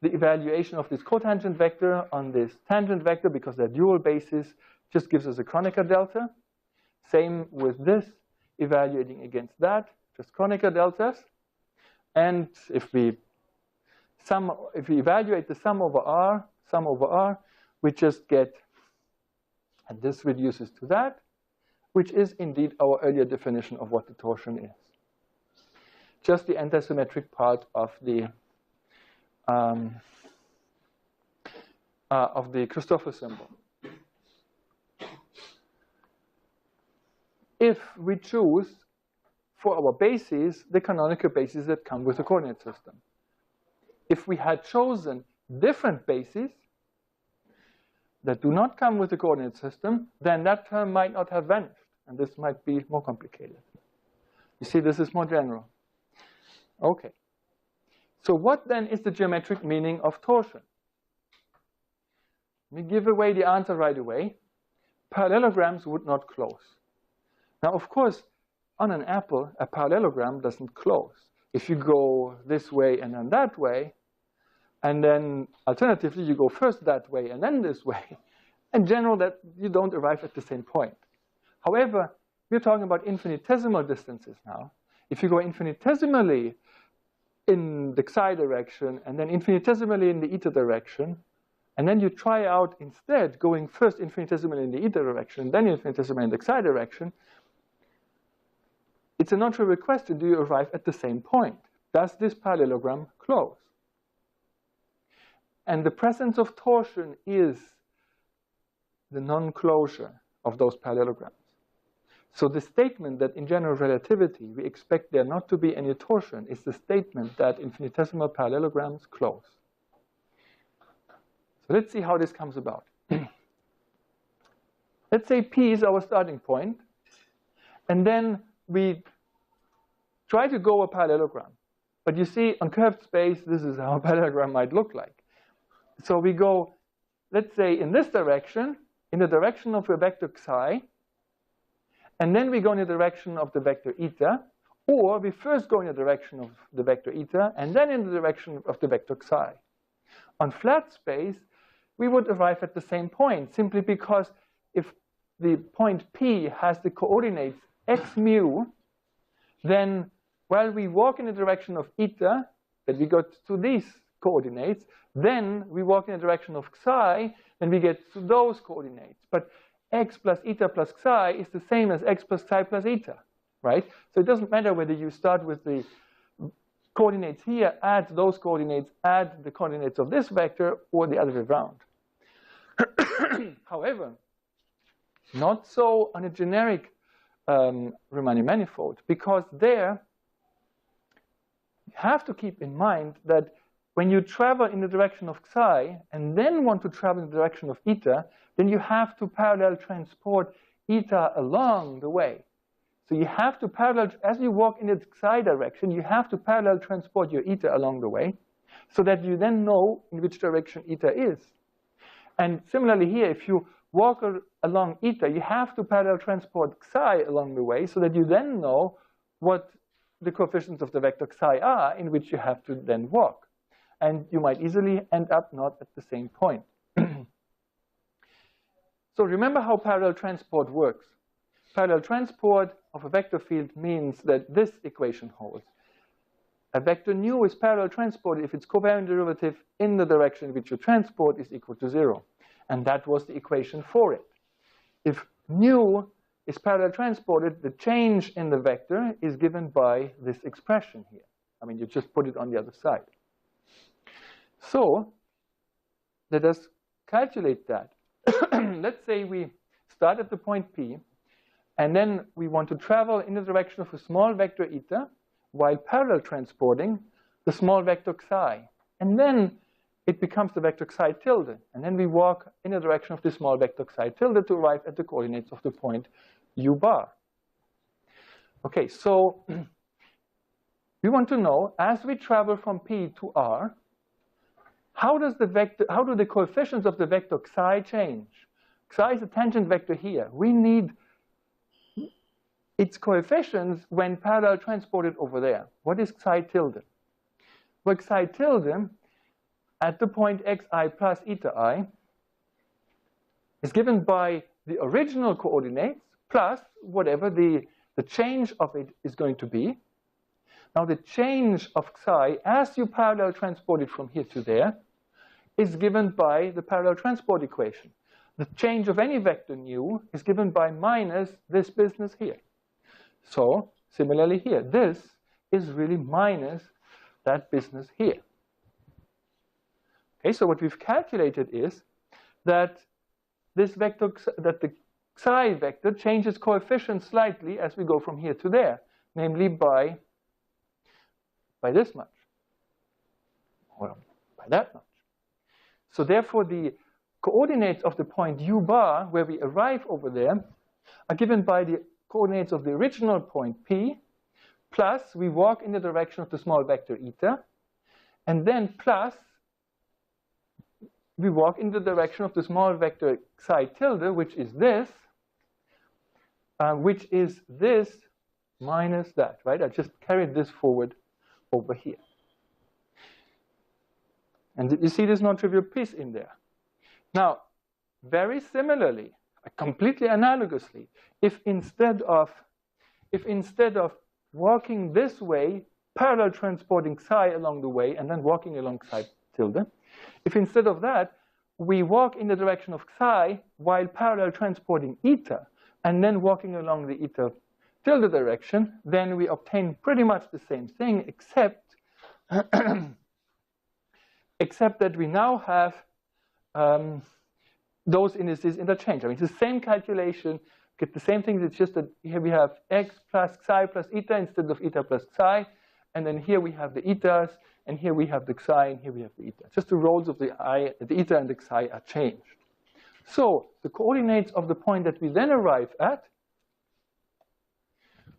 The evaluation of this cotangent vector on this tangent vector, because they're dual bases, just gives us a Kronecker delta. Same with this, evaluating against that, just Kronecker deltas. And if we evaluate the sum over R, we just get, and this reduces to that, which is indeed our earlier definition of what the torsion is. Just the antisymmetric part of the Christoffel symbol. If we choose for our bases the canonical bases that come with the coordinate system. If we had chosen different bases that do not come with the coordinate system, then that term might not have vanished, and this might be more complicated. You see, this is more general. Okay. So what then is the geometric meaning of torsion? we give away the answer right away. Parallelograms would not close. Now, of course, on an apple, a parallelogram doesn't close. If you go this way and then that way, and then alternatively, you go first that way and then this way, in general, that you don't arrive at the same point. However, we're talking about infinitesimal distances now. If you go infinitesimally in the xi direction and then infinitesimally in the eta direction, and then you try out instead going first infinitesimally in the eta direction, then infinitesimally in the xi direction, it's a non-trivial question, do you arrive at the same point? Does this parallelogram close? And the presence of torsion is the non-closure of those parallelograms. So the statement that in general relativity we expect there not to be any torsion is the statement that infinitesimal parallelograms close. So let's see how this comes about. Let's say P is our starting point, and then we try to go a parallelogram. But you see, on curved space, this is how a parallelogram might look like. So we go, let's say, in this direction, in the direction of a vector xi, and then we go in the direction of the vector eta, or we first go in the direction of the vector eta, and then in the direction of the vector xi. On flat space, we would arrive at the same point, simply because if the point P has the coordinates x mu, then while we walk in the direction of eta, that we go to these coordinates, then we walk in the direction of xi, and we get to those coordinates. But x plus eta plus xi is the same as x plus xi plus eta, right? So it doesn't matter whether you start with the coordinates here, add those coordinates, add the coordinates of this vector, or the other way around. However, not so on a generic Riemannian manifold, because there you have to keep in mind that when you travel in the direction of xi and then want to travel in the direction of eta, then you have to parallel transport eta along the way. So you have to parallel, as you walk in the xi direction, you have to parallel transport your eta along the way so that you then know in which direction eta is. And similarly here, if you walk along eta, you have to parallel transport xi along the way so that you then know what the coefficients of the vector xi are in which you have to then walk. And you might easily end up not at the same point. So remember how parallel transport works. Parallel transport of a vector field means that this equation holds. A vector nu is parallel transported if its covariant derivative in the direction in which you transport is equal to 0. And that was the equation for it. If nu is parallel transported, the change in the vector is given by this expression here. I mean, you just put it on the other side. So let us calculate that. Let's say we start at the point P, and then we want to travel in the direction of a small vector eta while parallel transporting the small vector xi. And then it becomes the vector xi tilde. And then we walk in the direction of the small vector xi tilde to arrive at the coordinates of the point u bar. Okay, so we want to know, as we travel from P to R, how do the coefficients of the vector xi change? Xi is a tangent vector here. We need its coefficients when parallel transported over there. What is xi tilde? Well, xi tilde at the point xi plus eta I is given by the original coordinates plus whatever the change of it is going to be. Now the change of xi as you parallel transport it from here to there is given by the parallel transport equation. The change of any vector nu is given by minus this business here. So similarly here, this is really minus that business here. Okay, so what we've calculated is that this vector, that the xi vector changes coefficient slightly as we go from here to there, namely by this much, well, by that much. So therefore, the coordinates of the point u bar, where we arrive over there, are given by the coordinates of the original point P, plus we walk in the direction of the small vector eta, and then plus we walk in the direction of the small vector psi tilde, which is this minus that, right? I just carried this forward over here. And you see this non-trivial piece in there. Now, very similarly, completely analogously, if instead of walking this way, parallel transporting psi along the way, and then walking along psi tilde, if instead of that, we walk in the direction of psi while parallel transporting eta, and then walking along the eta tilde direction, then we obtain pretty much the same thing, except that we now have those indices interchange. I mean, it's the same calculation, get the same things. It's just that here we have x plus psi plus eta instead of eta plus psi. And then here we have the etas, and here we have the psi, and here we have the eta. Just the roles of the eta and the psi are changed. So the coordinates of the point that we then arrive at,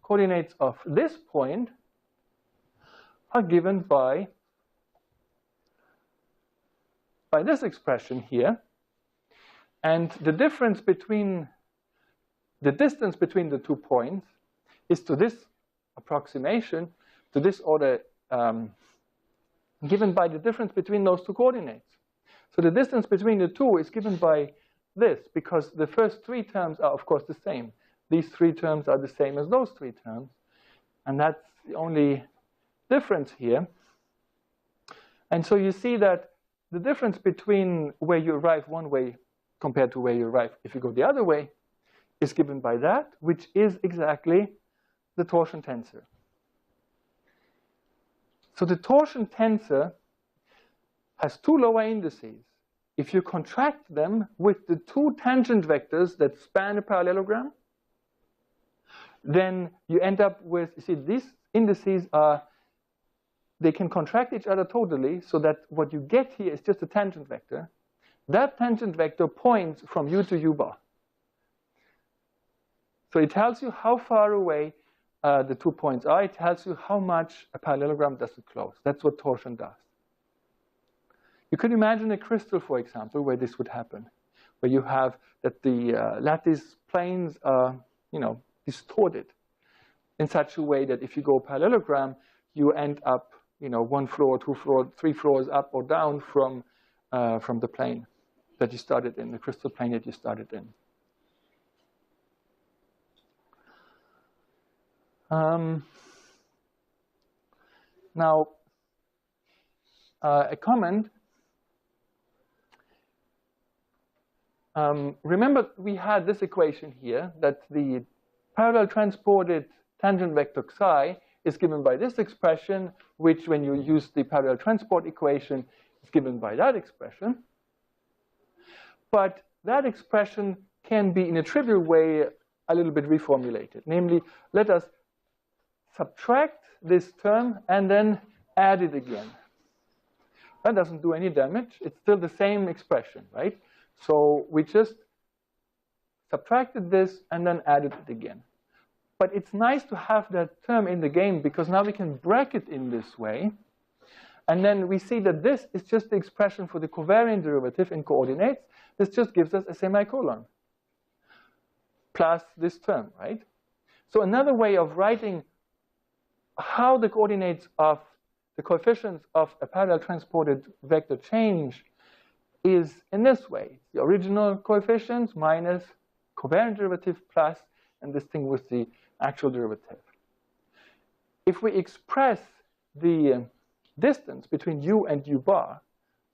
coordinates of this point, are given by this expression here. And the difference between the distance between the 2 points is, to this approximation, to this order, given by the difference between those 2 coordinates. So the distance between the 2 is given by this, because the first 3 terms are, of course, the same. These 3 terms are the same as those 3 terms. And that's the only difference here. And so you see that the difference between where you arrive one way compared to where you arrive if you go the other way is given by that, which is exactly the torsion tensor. So the torsion tensor has 2 lower indices. If you contract them with the 2 tangent vectors that span a parallelogram, then you end up with, you see, these indices are, they can contract each other totally, so that what you get here is just a tangent vector. That tangent vector points from u to u bar. So it tells you how far away the 2 points are. It tells you how much a parallelogram does it close. That's what torsion does. You could imagine a crystal, for example, where this would happen, where you have that the lattice planes are, distorted in such a way that if you go parallelogram, you end up, 1 floor, 2 floors, 3 floors up or down from the plane that you started in, the crystal plane that you started in. Now, a comment. Remember, we had this equation here, that the parallel transported tangent vector psi is given by this expression, which, when you use the parallel transport equation, is given by that expression. But that expression can be, in a trivial way, a little bit reformulated. Namely, let us subtract this term and then add it again. That doesn't do any damage. It's still the same expression, right? So we just subtracted this and then added it again. But it's nice to have that term in the game, because now we can bracket in this way. And then we see that this is just the expression for the covariant derivative in coordinates. This just gives us a semicolon plus this term, right? So another way of writing how the coordinates of the coefficients of a parallel transported vector change is in this way. The original coefficients minus covariant derivative plus, and this thing with the actual derivative. If we express the distance between u and u bar,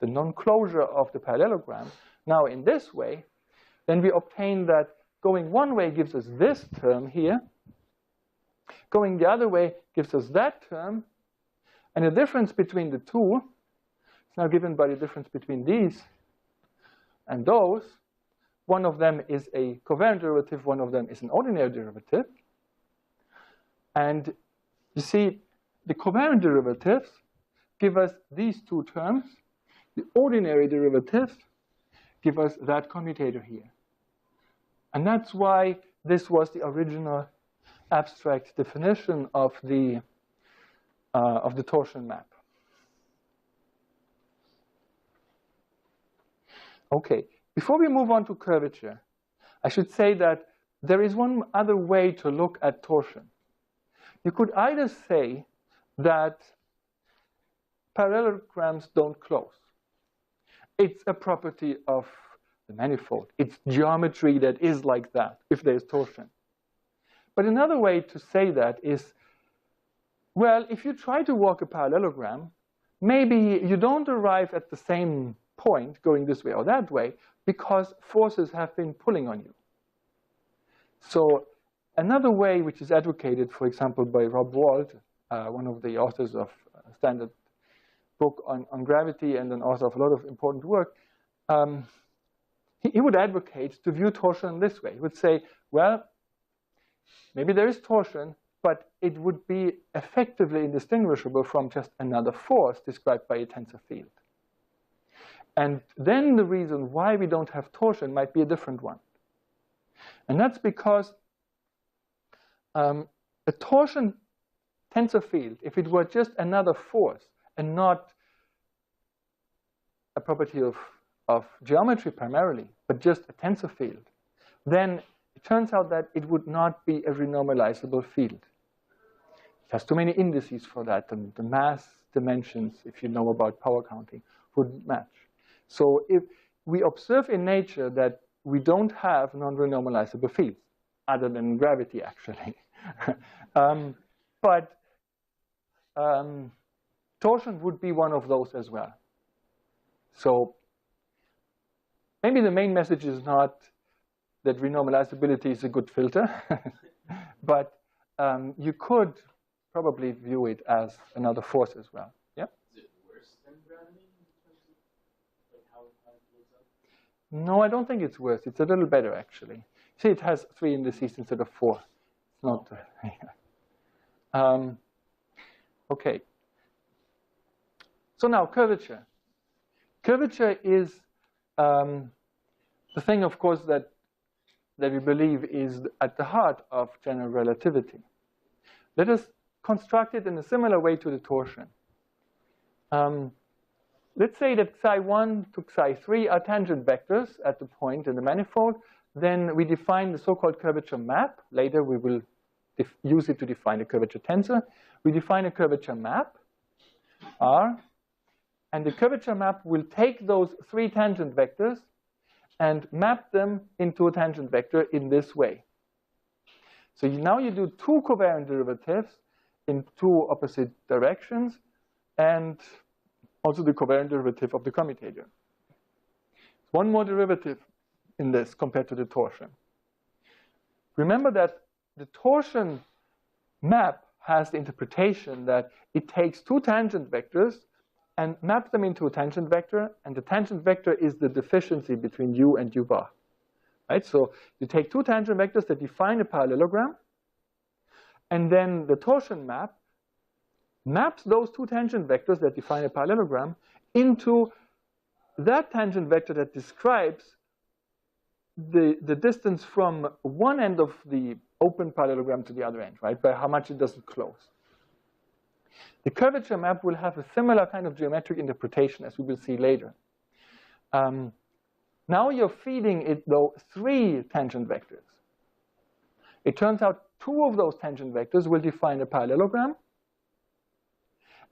the non-closure of the parallelogram, now in this way, then we obtain that going one way gives us this term here, going the other way gives us that term, and the difference between the two is now given by the difference between these and those. One of them is a covariant derivative, one of them is an ordinary derivative. And you see, the covariant derivatives give us these two terms. The ordinary derivatives give us that commutator here. And that's why this was the original abstract definition of the torsion map. Okay, before we move on to curvature, I should say that there is one other way to look at torsion. You could either say that parallelograms don't close. It's a property of the manifold. It's geometry that is like that if there's torsion. But another way to say that is, well, if you try to walk a parallelogram, maybe you don't arrive at the same point going this way or that way because forces have been pulling on you. So another way which is advocated, for example, by Rob Wald, one of the authors of a standard book on gravity and an author of a lot of important work, he would advocate to view torsion this way. He would say, well, maybe there is torsion, but it would be effectively indistinguishable from just another force described by a tensor field. And then the reason why we don't have torsion might be a different one. And that's because a torsion tensor field, if it were just another force and not a property of geometry primarily, but just a tensor field, then it turns out that it would not be a renormalizable field. It has too many indices for that, and the mass dimensions, if you know about power counting, wouldn't match. So if we observe in nature that we don't have non-renormalizable fields, other than gravity, actually. But torsion would be one of those as well. So maybe the main message is not that renormalizability is a good filter, but you could probably view it as another force as well. Yeah? Is it worse than gravity in terms of like how it blows up? No, I don't think it's worse. It's a little better, actually. See, it has 3 indices instead of 4. It's not. Okay. So now curvature. Curvature is the thing, of course, that we believe is at the heart of general relativity. Let us construct it in a similar way to the torsion. Let's say that psi1 to psi3 are tangent vectors at the point in the manifold. Then we define the so-called curvature map. Later we will use it to define a curvature tensor. We define a curvature map, R. And the curvature map will take those 3 tangent vectors and map them into a tangent vector in this way. So now you do 2 covariant derivatives in 2 opposite directions, and also the covariant derivative of the commutator. One more derivative in this compared to the torsion. Remember that the torsion map has the interpretation that it takes 2 tangent vectors and maps them into a tangent vector, and the tangent vector is the deficiency between u and u bar. Right? So you take 2 tangent vectors that define a parallelogram, and then the torsion map maps those 2 tangent vectors that define a parallelogram into that tangent vector that describes the distance from one end of the open parallelogram to the other end, right? By how much it doesn't close. The curvature map will have a similar kind of geometric interpretation, as we will see later. Now you're feeding it, though, 3 tangent vectors. It turns out 2 of those tangent vectors will define a parallelogram.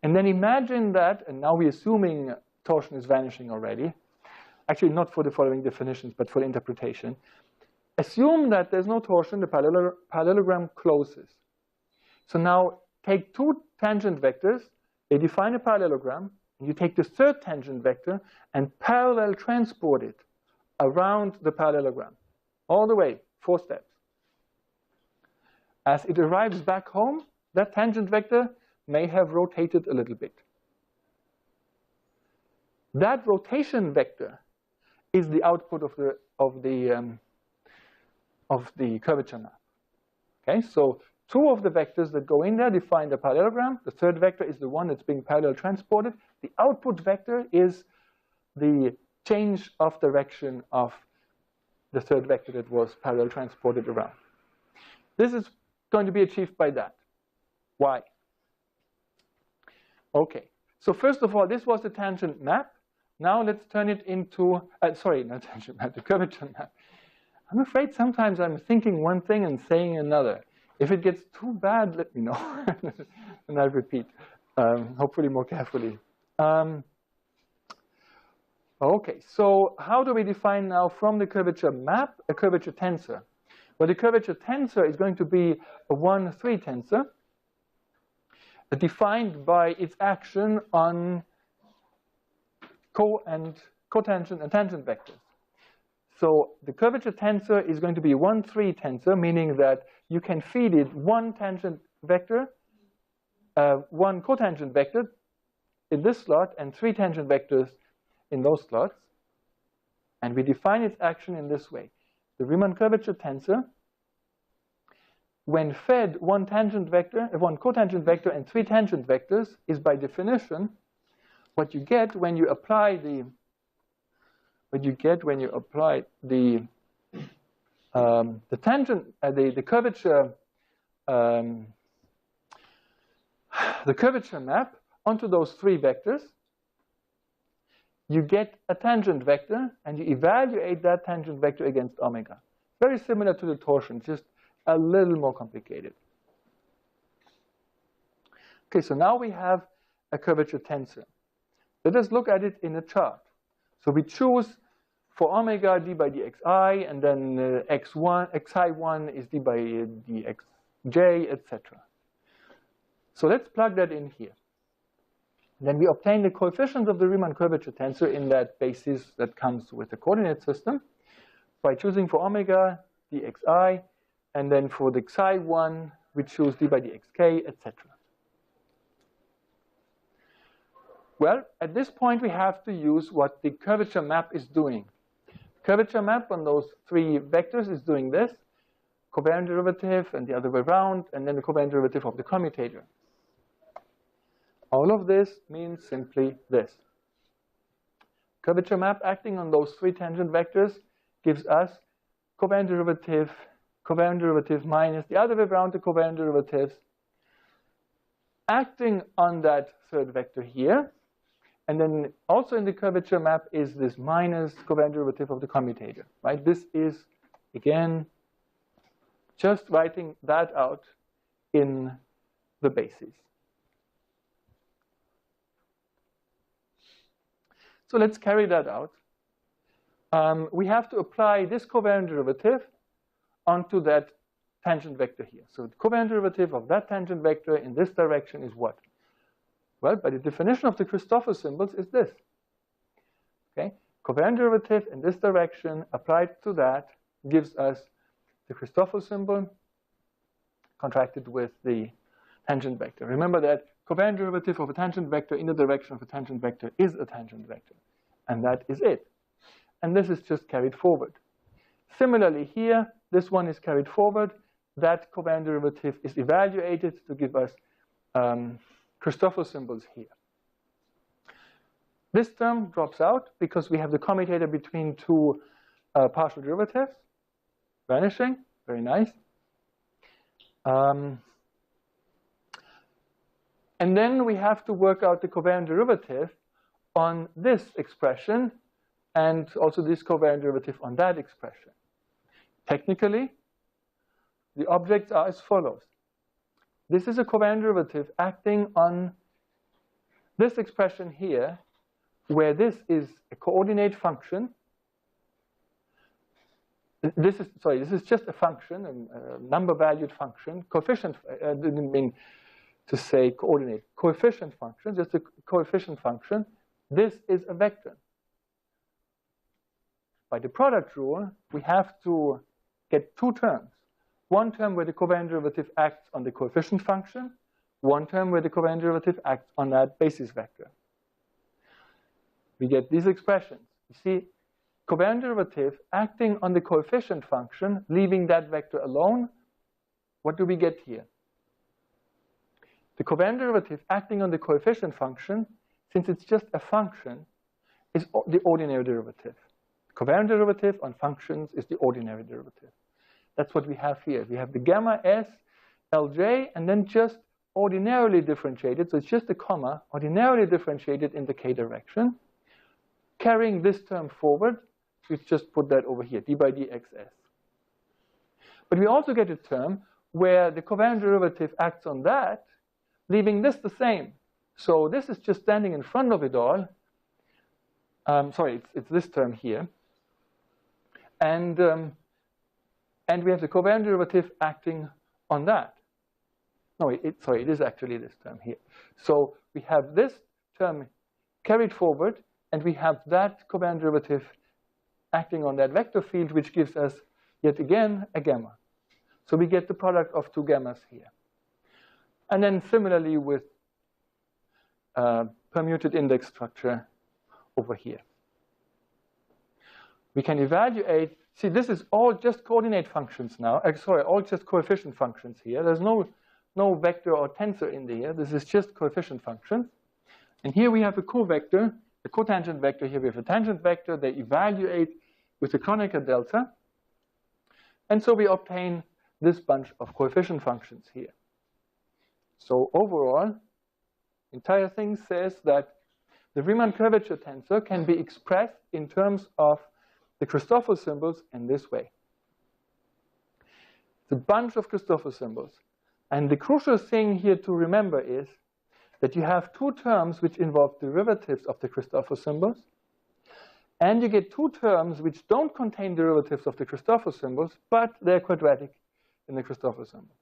And then imagine that, and now we're assuming torsion is vanishing already. Actually, not for the following definitions, but for the interpretation. Assume that there's no torsion, the parallelogram closes. So now take 2 tangent vectors, they define a parallelogram, and you take the 3rd tangent vector and parallel transport it around the parallelogram, all the way, 4 steps. As it arrives back home, that tangent vector may have rotated a little bit. That rotation vector is the output of the curvature map. Okay, so 2 of the vectors that go in there define the parallelogram. The 3rd vector is the one that's being parallel transported. The output vector is the change of direction of the 3rd vector that was parallel transported around. This is going to be achieved by that. Why? Okay, so first of all, this was the tangent map. Now let's turn it into, sorry, not tangent map, the curvature map. I'm afraid sometimes I'm thinking one thing and saying another. If it gets too bad, let me know, and I'll repeat, hopefully more carefully. Okay, so how do we define now from the curvature map a curvature tensor? Well, the curvature tensor is going to be a 1-3 tensor defined by its action on cotangent and tangent vectors. So the curvature tensor is going to be a 1-3 tensor, meaning that you can feed it one tangent vector, one cotangent vector in this slot, and 3 tangent vectors in those slots. And we define its action in this way. The Riemann curvature tensor, when fed one tangent vector, one cotangent vector, and 3 tangent vectors, is by definition what you get when you apply the curvature map onto those 3 vectors. You get a tangent vector, and you evaluate that tangent vector against omega. Very similar to the torsion, just a little more complicated. Okay, so now we have a curvature tensor. Let us look at it in a chart. So we choose for omega d by dxi, and then xi1 is d by dxj, etc. So let's plug that in here. Then we obtain the coefficients of the Riemann curvature tensor in that basis that comes with the coordinate system by choosing for omega dxi, and then for the xi1 we choose d by dxk, etc. Well, at this point we have to use what the curvature map is doing. Curvature map on those 3 vectors is doing this, covariant derivative and the other way around, and then the covariant derivative of the commutator. All of this means simply this. Curvature map acting on those 3 tangent vectors gives us covariant derivative minus the other way around the covariant derivatives acting on that 3rd vector here. And then also in the curvature map is this minus covariant derivative of the commutator, right? This is, again, just writing that out in the basis. So let's carry that out. We have to apply this covariant derivative onto that tangent vector here. So the covariant derivative of that tangent vector in this direction is what? Well, by the definition of the Christoffel symbols is this. Okay? Covariant derivative in this direction applied to that gives us the Christoffel symbol contracted with the tangent vector. Remember that covariant derivative of a tangent vector in the direction of a tangent vector is a tangent vector. And that is it. And this is just carried forward. Similarly here, this one is carried forward. That covariant derivative is evaluated to give us Christoffel symbols here. This term drops out because we have the commutator between 2 partial derivatives, vanishing, very nice. And then we have to work out the covariant derivative on this expression and also this covariant derivative on that expression. Technically, the objects are as follows. This is a covariant derivative acting on this expression here, where this is a coordinate function. This is just a function, a number-valued function. Coefficient, I didn't mean to say coordinate. Coefficient function, just a coefficient function. This is a vector. By the product rule, we have to get 2 terms. One term where the covariant derivative acts on the coefficient function, one term where the covariant derivative acts on that basis vector. We get these expressions. You see, covariant derivative acting on the coefficient function, leaving that vector alone. What do we get here? The covariant derivative acting on the coefficient function, since it's just a function, is the ordinary derivative. Covariant derivative on functions is the ordinary derivative. That's what we have here. We have the gamma s Lj, and then just ordinarily differentiated, so it's just a comma, ordinarily differentiated in the k direction. carrying this term forward, we just put that over here, d by dxs. But we also get a term where the covariant derivative acts on that, leaving this the same. So this is just standing in front of it all. Sorry, it's this term here. And we have the covariant derivative acting on that. No, sorry, it is actually this term here. So we have this term carried forward, and we have that covariant derivative acting on that vector field, which gives us, yet again, a gamma. So we get the product of two gammas here. And then similarly with permuted index structure over here. We can evaluate, see, this is all just coordinate functions now. Sorry, all just coefficient functions here. There's no vector or tensor in there. This is just coefficient functions. And here we have a covector, a cotangent vector. Here we have a tangent vector. They evaluate with the Kronecker delta. And so we obtain this bunch of coefficient functions here. So overall, the entire thing says that the Riemann curvature tensor can be expressed in terms of the Christoffel symbols in this way. It's a bunch of Christoffel symbols. And the crucial thing here to remember is that you have two terms which involve derivatives of the Christoffel symbols, and you get two terms which don't contain derivatives of the Christoffel symbols, but they're quadratic in the Christoffel symbol.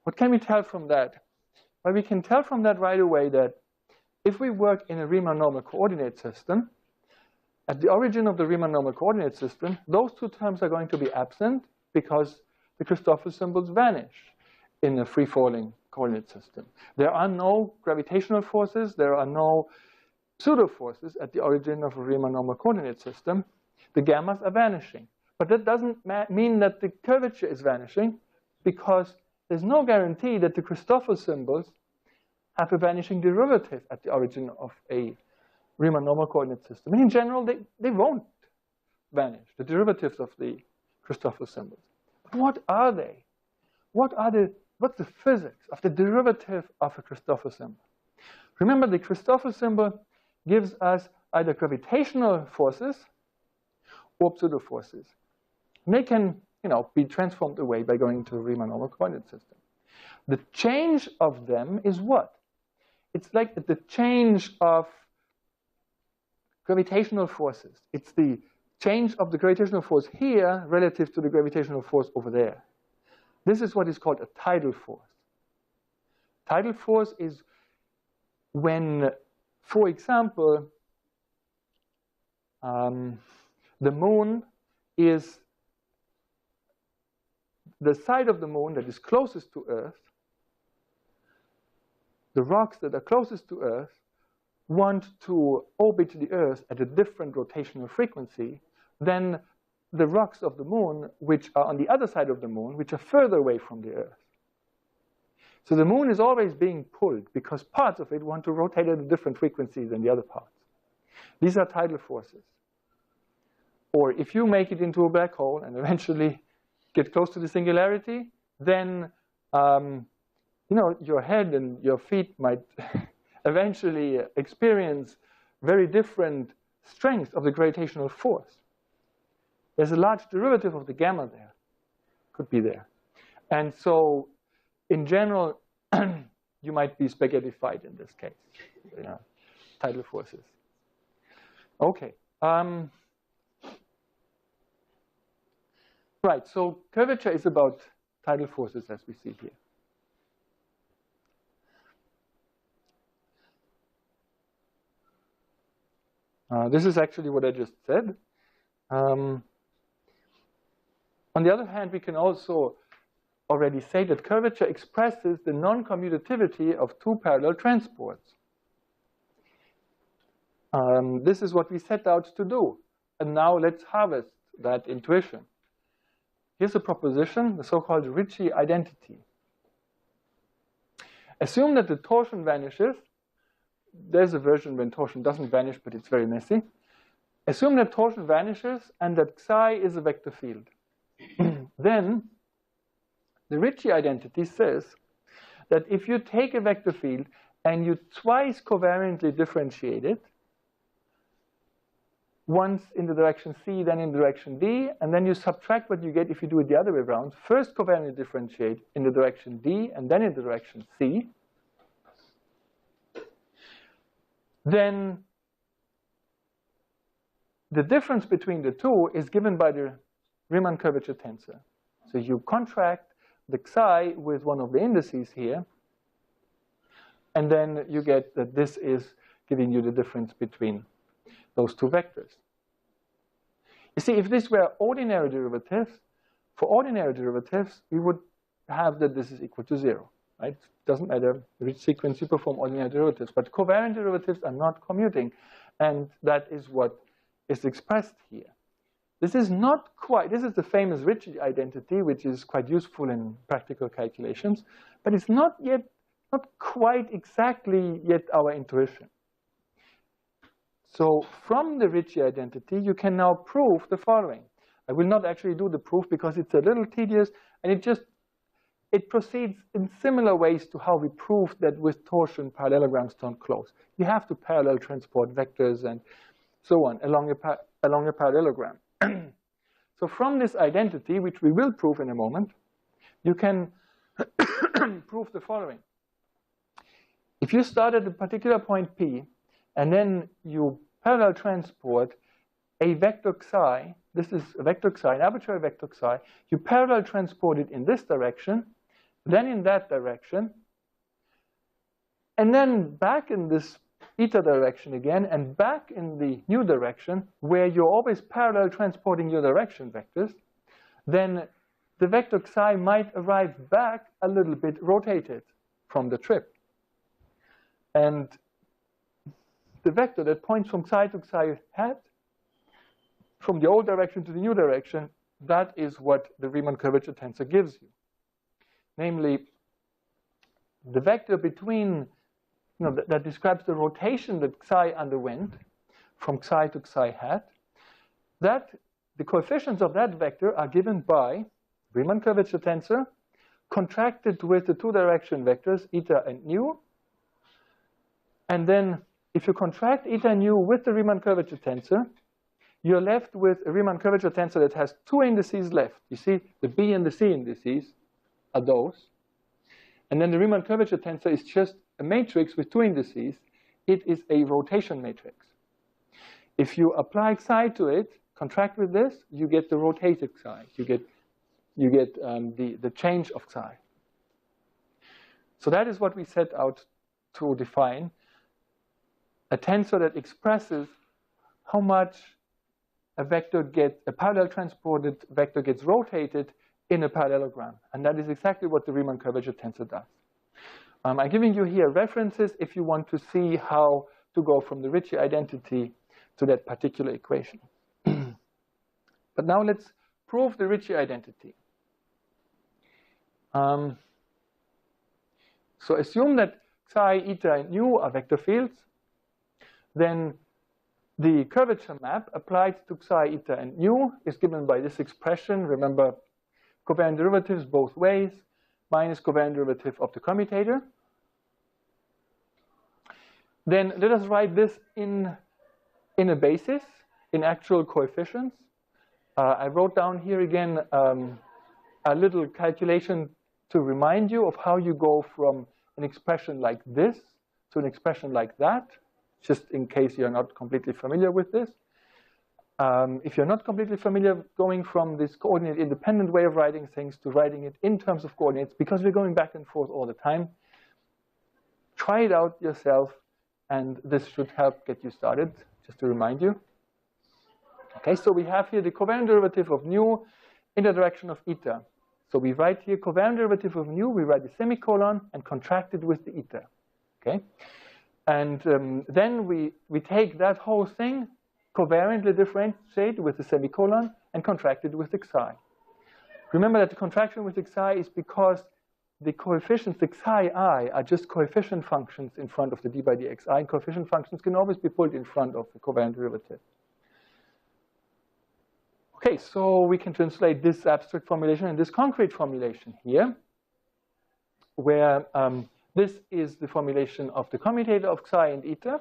What can we tell from that? Well, we can tell from that right away that if we work in a Riemann normal coordinate system, at the origin of the Riemann normal coordinate system, those two terms are going to be absent because the Christoffel symbols vanish in a free-falling coordinate system. There are no gravitational forces, there are no pseudo forces at the origin of a Riemann normal coordinate system. The gammas are vanishing. But that doesn't mean that the curvature is vanishing, because there's no guarantee that the Christoffel symbols have a vanishing derivative at the origin of a Riemann normal coordinate system. And in general, they won't vanish, the derivatives of the Christoffel symbols. But what are they? What's the physics of the derivative of a Christoffel symbol? Remember, the Christoffel symbol gives us either gravitational forces or pseudo forces. And they can, be transformed away by going to a Riemann normal coordinate system. The change of them is what? It's like the change of gravitational forces. It's the change of the gravitational force here relative to the gravitational force over there. This is what is called a tidal force. Tidal force is when, for example, the moon is the side of the moon that is closest to Earth. The rocks that are closest to Earth want to orbit the Earth at a different rotational frequency than the rocks of the moon, which are on the other side of the moon, which are further away from the Earth. So the moon is always being pulled because parts of it want to rotate at a different frequency than the other parts. These are tidal forces. Or if you make it into a black hole and eventually get close to the singularity, then your head and your feet might eventually experience very different strengths of the gravitational force. There's a large derivative of the gamma there, could be there. And so, in general, you might be spaghettified in this case, tidal forces. Okay. Right, so curvature is about tidal forces as we see here. This is actually what I just said. On the other hand, we can also already say that curvature expresses the non-commutativity of two parallel transports. This is what we set out to do. And now let's harvest that intuition. Here's a proposition, the so-called Ricci identity. Assume that the torsion vanishes. There's a version when torsion doesn't vanish, but it's very messy. Assume that torsion vanishes and that psi is a vector field. Then the Ricci identity says that if you take a vector field and you twice covariantly differentiate it, once in the direction C, then in the direction D, and then you subtract what you get if you do it the other way around. First covariantly differentiate in the direction D, and then in the direction C. Then the difference between the two is given by the Riemann curvature tensor. So you contract the psi with one of the indices here, and then you get that this is giving you the difference between those two vectors. You see, if this were ordinary derivatives, for ordinary derivatives, we would have that this is equal to 0, right? It doesn't matter which sequence you perform ordinary derivatives, but covariant derivatives are not commuting, and that is what is expressed here. This is not quite, this is the famous Ricci identity, which is quite useful in practical calculations, but it's not quite exactly yet our intuition. So from the Ricci identity, you can now prove the following. I will not actually do the proof because it's a little tedious, and it proceeds in similar ways to how we proved that with torsion parallelograms don't close. You have to parallel transport vectors and so on along a parallelogram. So from this identity, which we will prove in a moment, you can prove the following. If you start at a particular point P, and then you parallel transport a vector psi, this is a vector psi, an arbitrary vector psi, you parallel transport it in this direction, then in that direction, and then back in this eta direction again, and back in the new direction, where you're always parallel transporting your direction vectors, then the vector psi might arrive back a little bit rotated from the trip. And the vector that points from psi to psi hat, from the old direction to the new direction, that is what the Riemann curvature tensor gives you. Namely, the vector between, that describes the rotation that psi underwent from psi to psi hat, that the coefficients of that vector are given by Riemann curvature tensor contracted with the two direction vectors eta and nu. And then if you contract eta and nu with the Riemann curvature tensor, you're left with a Riemann curvature tensor that has two indices left. You see, the B and the C indices are those. And then the Riemann curvature tensor is just a matrix with two indices. It is a rotation matrix. If you apply psi to it, contract with this, you get the rotated psi. You get the change of psi. So that is what we set out to define. A tensor that expresses how much a parallel transported vector gets rotated in a parallelogram. And that is exactly what the Riemann curvature tensor does. I'm giving you here references if you want to see how to go from the Ricci identity to that particular equation. But now let's prove the Ricci identity. So assume that psi, eta, and nu are vector fields. Then the curvature map applied to psi, eta, and nu is given by this expression. Remember, covariant derivatives both ways, minus covariant derivative of the commutator. Then let us write this in a basis, in actual coefficients. I wrote down here again a little calculation to remind you of how you go from an expression like this to an expression like that, just in case you're not completely familiar with this. If you're not completely familiar going from this coordinate-independent way of writing things to writing it in terms of coordinates, because we're going back and forth all the time, try it out yourself, and this should help get you started, just to remind you. Okay, so we have here the covariant derivative of nu in the direction of eta. So we write here covariant derivative of nu, we write the semicolon and contract it with the eta. Okay, and then we take that whole thing, covariantly differentiate with the semicolon and contract it with the psi. Remember that the contraction with the psi is because the coefficients, the psi I, are just coefficient functions in front of the d by dxi, and coefficient functions can always be pulled in front of the covariant derivative. Okay, so we can translate this abstract formulation and this concrete formulation here, where This is the formulation of the commutator of psi and eta.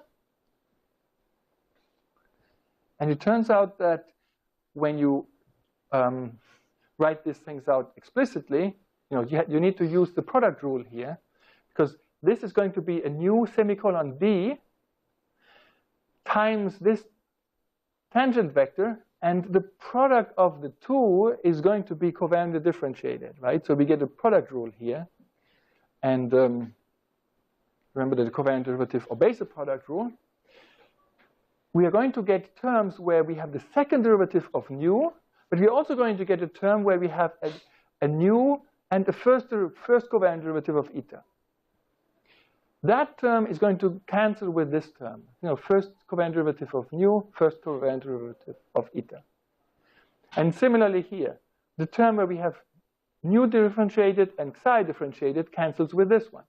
And it turns out that when you write these things out explicitly, you need to use the product rule here, because this is going to be a new semicolon d times this tangent vector, and the product of the two is going to be covariantly differentiated, right? So we get a product rule here. And remember that the covariant derivative obeys the product rule. We are going to get terms where we have the second derivative of nu, but we're also going to get a term where we have a nu and the first covariant derivative of eta. That term is going to cancel with this term. First covariant derivative of nu, first covariant derivative of eta. And similarly here, the term where we have nu differentiated and psi differentiated cancels with this one.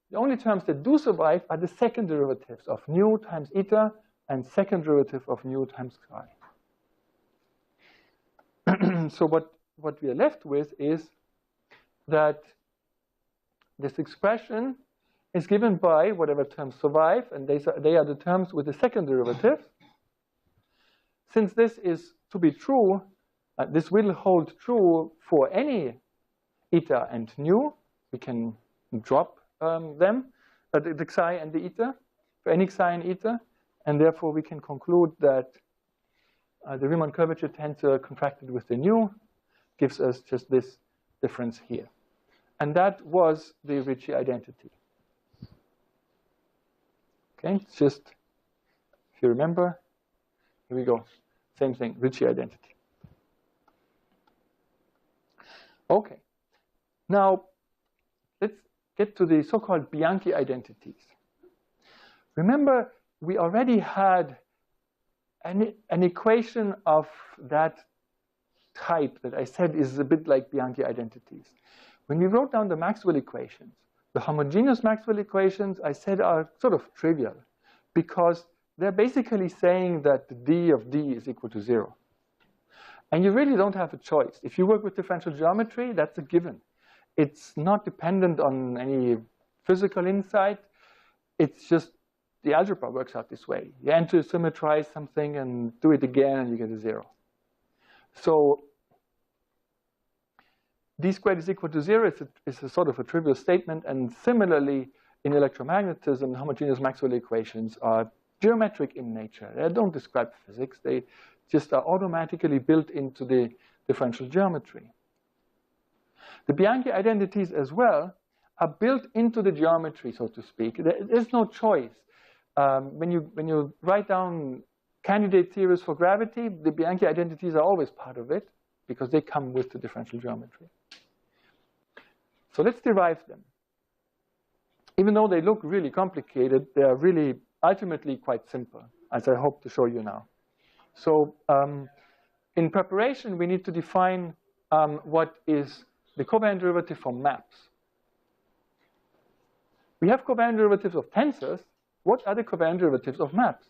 The only terms that do survive are the second derivatives of nu times eta and second derivative of nu times psi. So what we are left with is that this expression is given by whatever terms survive, and they are the terms with the second derivative. Since this is to be true, this will hold true for any eta and nu. We can drop them, the psi and the eta, for any psi and eta, and therefore we can conclude that the Riemann curvature tensor contracted with the nu gives us just this difference here. And that was the Ricci identity. Okay, it's just, if you remember, here we go. Same thing, Ricci identity. Okay, now let's get to the so-called Bianchi identities. Remember, we already had an equation of that type that I said is a bit like Bianchi identities. When we wrote down the Maxwell equations, the homogeneous Maxwell equations, I said, are sort of trivial because they're basically saying that the d of d is equal to 0. And you really don't have a choice. If you work with differential geometry, that's a given. It's not dependent on any physical insight. It's just the algebra works out this way. You anti-symmetrize something and do it again, and you get a 0. So d squared is equal to 0 is a sort of a trivial statement. And similarly, in electromagnetism, the homogeneous Maxwell equations are geometric in nature. They don't describe physics. They just are automatically built into the differential geometry. The Bianchi identities as well are built into the geometry, so to speak. There's no choice. When you write down candidate theories for gravity, the Bianchi identities are always part of it because they come with the differential geometry. So let's derive them. Even though they look really complicated, they are really ultimately quite simple, as I hope to show you now. So in preparation, we need to define what is the covariant derivative for maps. We have covariant derivatives of tensors. What are the covariant derivatives of maps?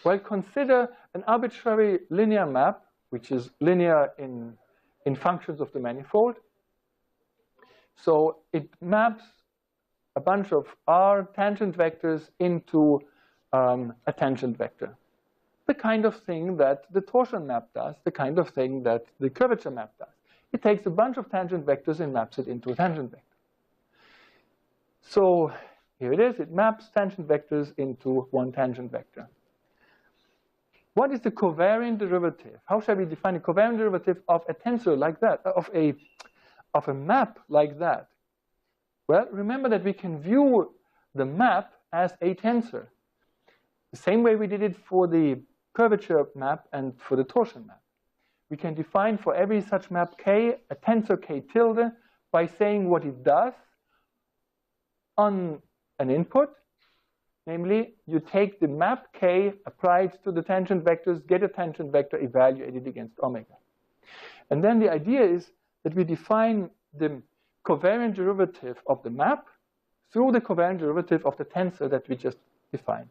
Well, consider an arbitrary linear map, which is linear in functions of the manifold. So it maps a bunch of R tangent vectors into a tangent vector. The kind of thing that the torsion map does, the kind of thing that the curvature map does. It takes a bunch of tangent vectors and maps it into a tangent vector. So here it is. It maps tangent vectors into one tangent vector. What is the covariant derivative? How shall we define a covariant derivative of a tensor like that, of a map like that? Well, remember that we can view the map as a tensor. The same way we did it for the curvature map and for the torsion map. We can define for every such map K a tensor K tilde by saying what it does on an input. Namely, you take the map K applied to the tangent vectors, get a tangent vector evaluated against omega. And then the idea is that we define the covariant derivative of the map through the covariant derivative of the tensor that we just defined.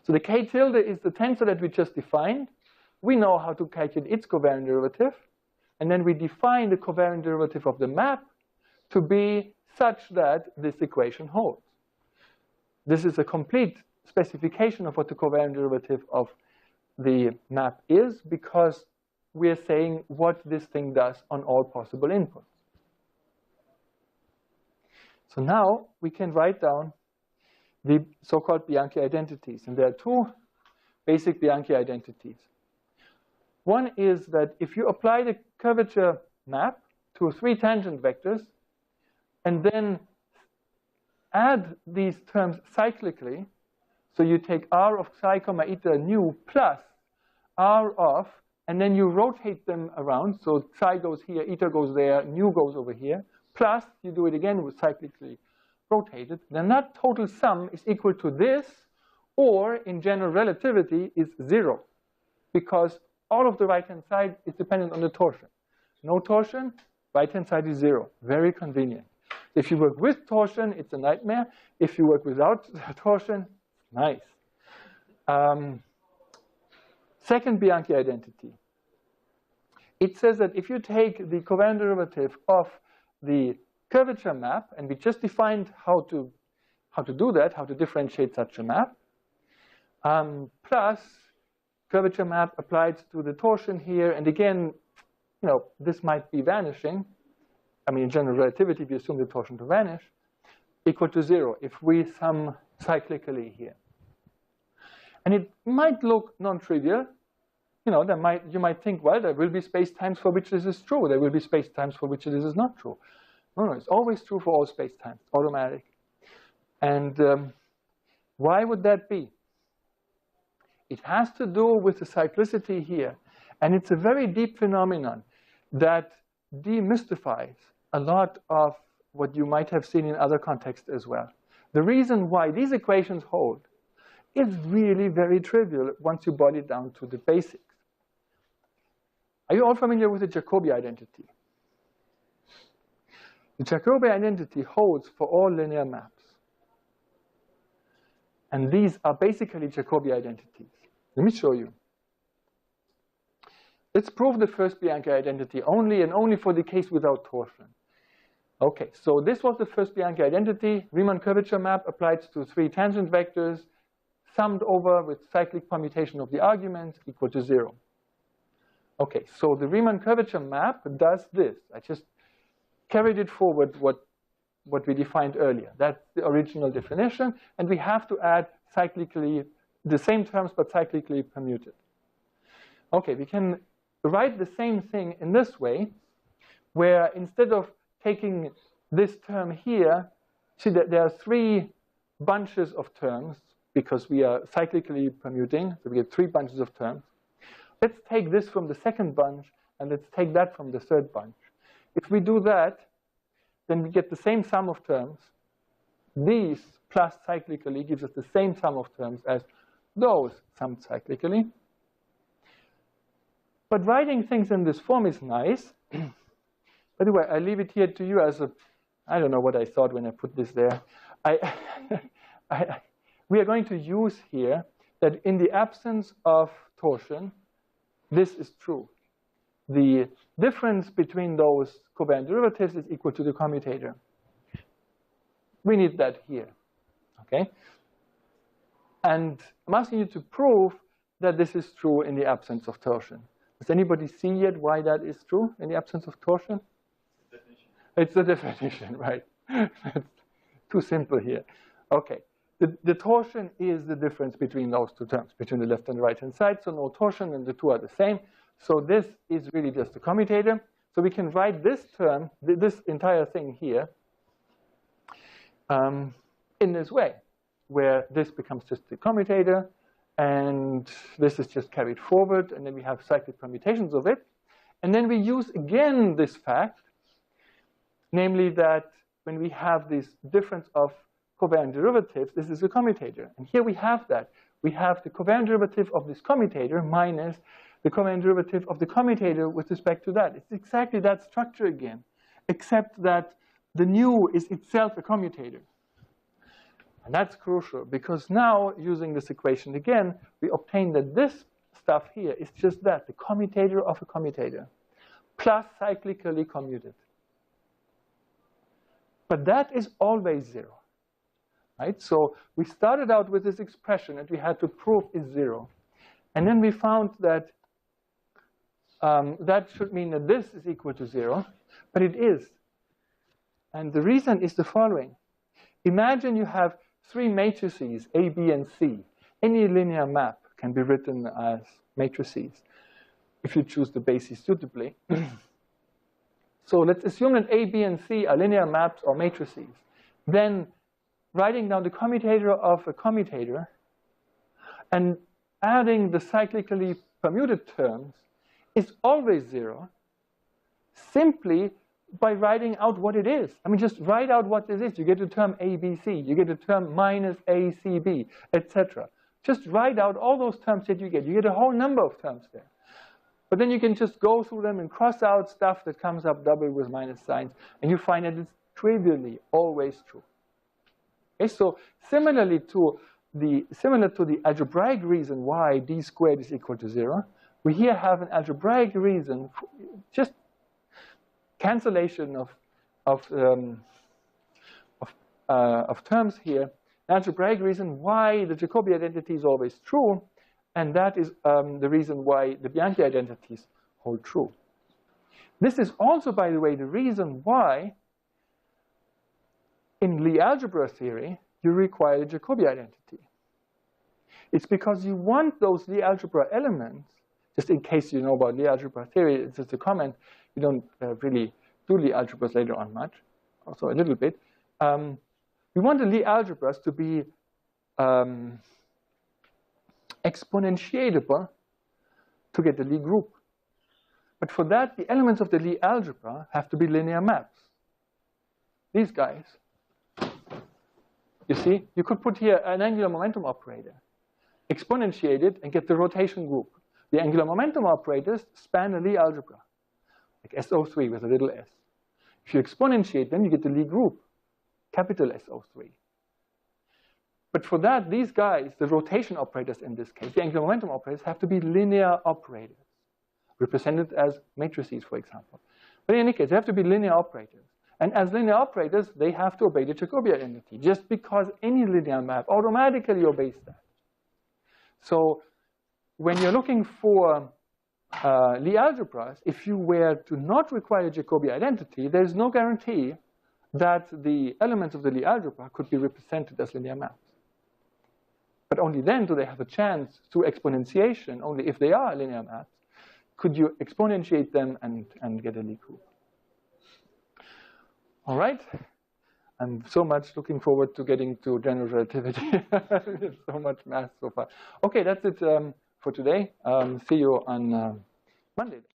So the K tilde is the tensor that we just defined. We know how to calculate its covariant derivative. And then we define the covariant derivative of the map to be such that this equation holds. This is a complete specification of what the covariant derivative of the map is, because we're saying what this thing does on all possible inputs. So now we can write down the so-called Bianchi identities. And there are two basic Bianchi identities. One is that if you apply the curvature map to 3 tangent vectors and then add these terms cyclically, so you take r of psi comma eta nu plus r of, and then you rotate them around, so psi goes here, eta goes there, nu goes over here, plus you do it again with cyclically rotated, then that total sum is equal to this, or in general relativity is 0, because all of the right-hand side is dependent on the torsion. No torsion, right-hand side is 0. Very convenient. If you work with torsion, it's a nightmare. If you work without torsion, nice. Second Bianchi identity. It says that if you take the covariant derivative of the curvature map, and we just defined how to do that, how to differentiate such a map, plus curvature map applied to the torsion here, and again, this might be vanishing. I mean, in general relativity, we assume the torsion to vanish, equal to 0 if we sum cyclically here. And it might look non-trivial. You might think, well, there will be space-times for which this is true. There will be space-times for which this is not true. No, it's always true for all space-times, automatic. And why would that be? It has to do with the cyclicity here. And it's a very deep phenomenon that demystifies a lot of what you might have seen in other contexts as well. The reason why these equations hold is really very trivial once you boil it down to the basics. Are you all familiar with the Jacobi identity? The Jacobi identity holds for all linear maps. And these are basically Jacobi identities. Let me show you. Let's prove the first Bianchi identity only, and only for the case without torsion. Okay, so this was the first Bianchi identity. Riemann curvature map applied to 3 tangent vectors, summed over with cyclic permutation of the arguments equal to 0. Okay, so the Riemann curvature map does this. I just carried it forward what we defined earlier. That's the original definition, and we have to add cyclically the same terms but cyclically permuted. Okay, we can write the same thing in this way, where instead of taking this term here, see that there are 3 bunches of terms because we are cyclically permuting, so we get 3 bunches of terms. Let's take this from the second bunch, and let's take that from the third bunch. If we do that, then we get the same sum of terms. These plus cyclically gives us the same sum of terms as those summed cyclically. But writing things in this form is nice. By the way, I leave it here to you as a, I don't know what I thought when I put this there. We are going to use here that in the absence of torsion, this is true. The difference between those covariant derivatives is equal to the commutator. We need that here, okay? And I'm asking you to prove that this is true in the absence of torsion. Does anybody see yet why that is true in the absence of torsion? Definition. It's the definition, right? It's too simple here. Okay. The torsion is the difference between those 2 terms, between the left and the right-hand side. So no torsion, and the 2 are the same. So this is really just the commutator. So we can write this term, this entire thing here, in this way, where this becomes just the commutator, and this is just carried forward, and then we have cyclic permutations of it. And then we use again this fact, namely that when we have this difference of covariant derivatives, this is a commutator. And here we have that. We have the covariant derivative of this commutator minus the covariant derivative of the commutator with respect to that. It's exactly that structure again, except that the nu is itself a commutator. And that's crucial, because now, using this equation again, we obtain that this stuff here is just that, the commutator of a commutator, plus cyclically commuted. But that is always 0. Right? So we started out with this expression that we had to prove is 0. And then we found that that should mean that this is equal to 0, but it is. And the reason is the following. Imagine you have 3 matrices, A, B, and C. Any linear map can be written as matrices if you choose the basis suitably. So let's assume that A, B, and C are linear maps or matrices. Then writing down the commutator of a commutator and adding the cyclically permuted terms is always 0, simply by writing out what it is. I mean, just write out what this is. You get the term ABC. You get the term minus ACB, etc. Just write out all those terms that you get. You get a whole number of terms there. But then you can just go through them and cross out stuff that comes up double with minus signs, and you find that it's trivially always true. Okay, so similar to the algebraic reason why d squared is equal to 0, we here have an algebraic reason, just cancellation of terms here, an algebraic reason why the Jacobi identity is always true, and that is the reason why the Bianchi identities hold true. This is also, by the way, the reason why in Lie algebra theory you require the Jacobi identity. It's because you want those Lie algebra elements, just in case you know about Lie algebra theory, it's just a comment, you don't really do Lie algebras later on much, also a little bit. We want the Lie algebras to be exponentiatable to get the Lie group. But for that, the elements of the Lie algebra have to be linear maps. These guys. You see, you could put here an angular momentum operator, exponentiate it, and get the rotation group. The angular momentum operators span a Lie algebra, like SO3 with a little s. If you exponentiate them, you get the Lie group, capital SO3. But for that, these guys, the rotation operators in this case, the angular momentum operators, have to be linear operators, represented as matrices, for example. But in any case, they have to be linear operators. And as linear operators, they have to obey the Jacobi identity, just because any linear map automatically obeys that. So when you're looking for Lie algebras, if you were to not require Jacobi identity, there's no guarantee that the elements of the Lie algebra could be represented as linear maps. But only then do they have a chance through exponentiation, only if they are linear maps, could you exponentiate them and get a Lie group. All right. I'm so much looking forward to getting to general relativity. So much math so far. Okay, that's it for today. See you on Monday.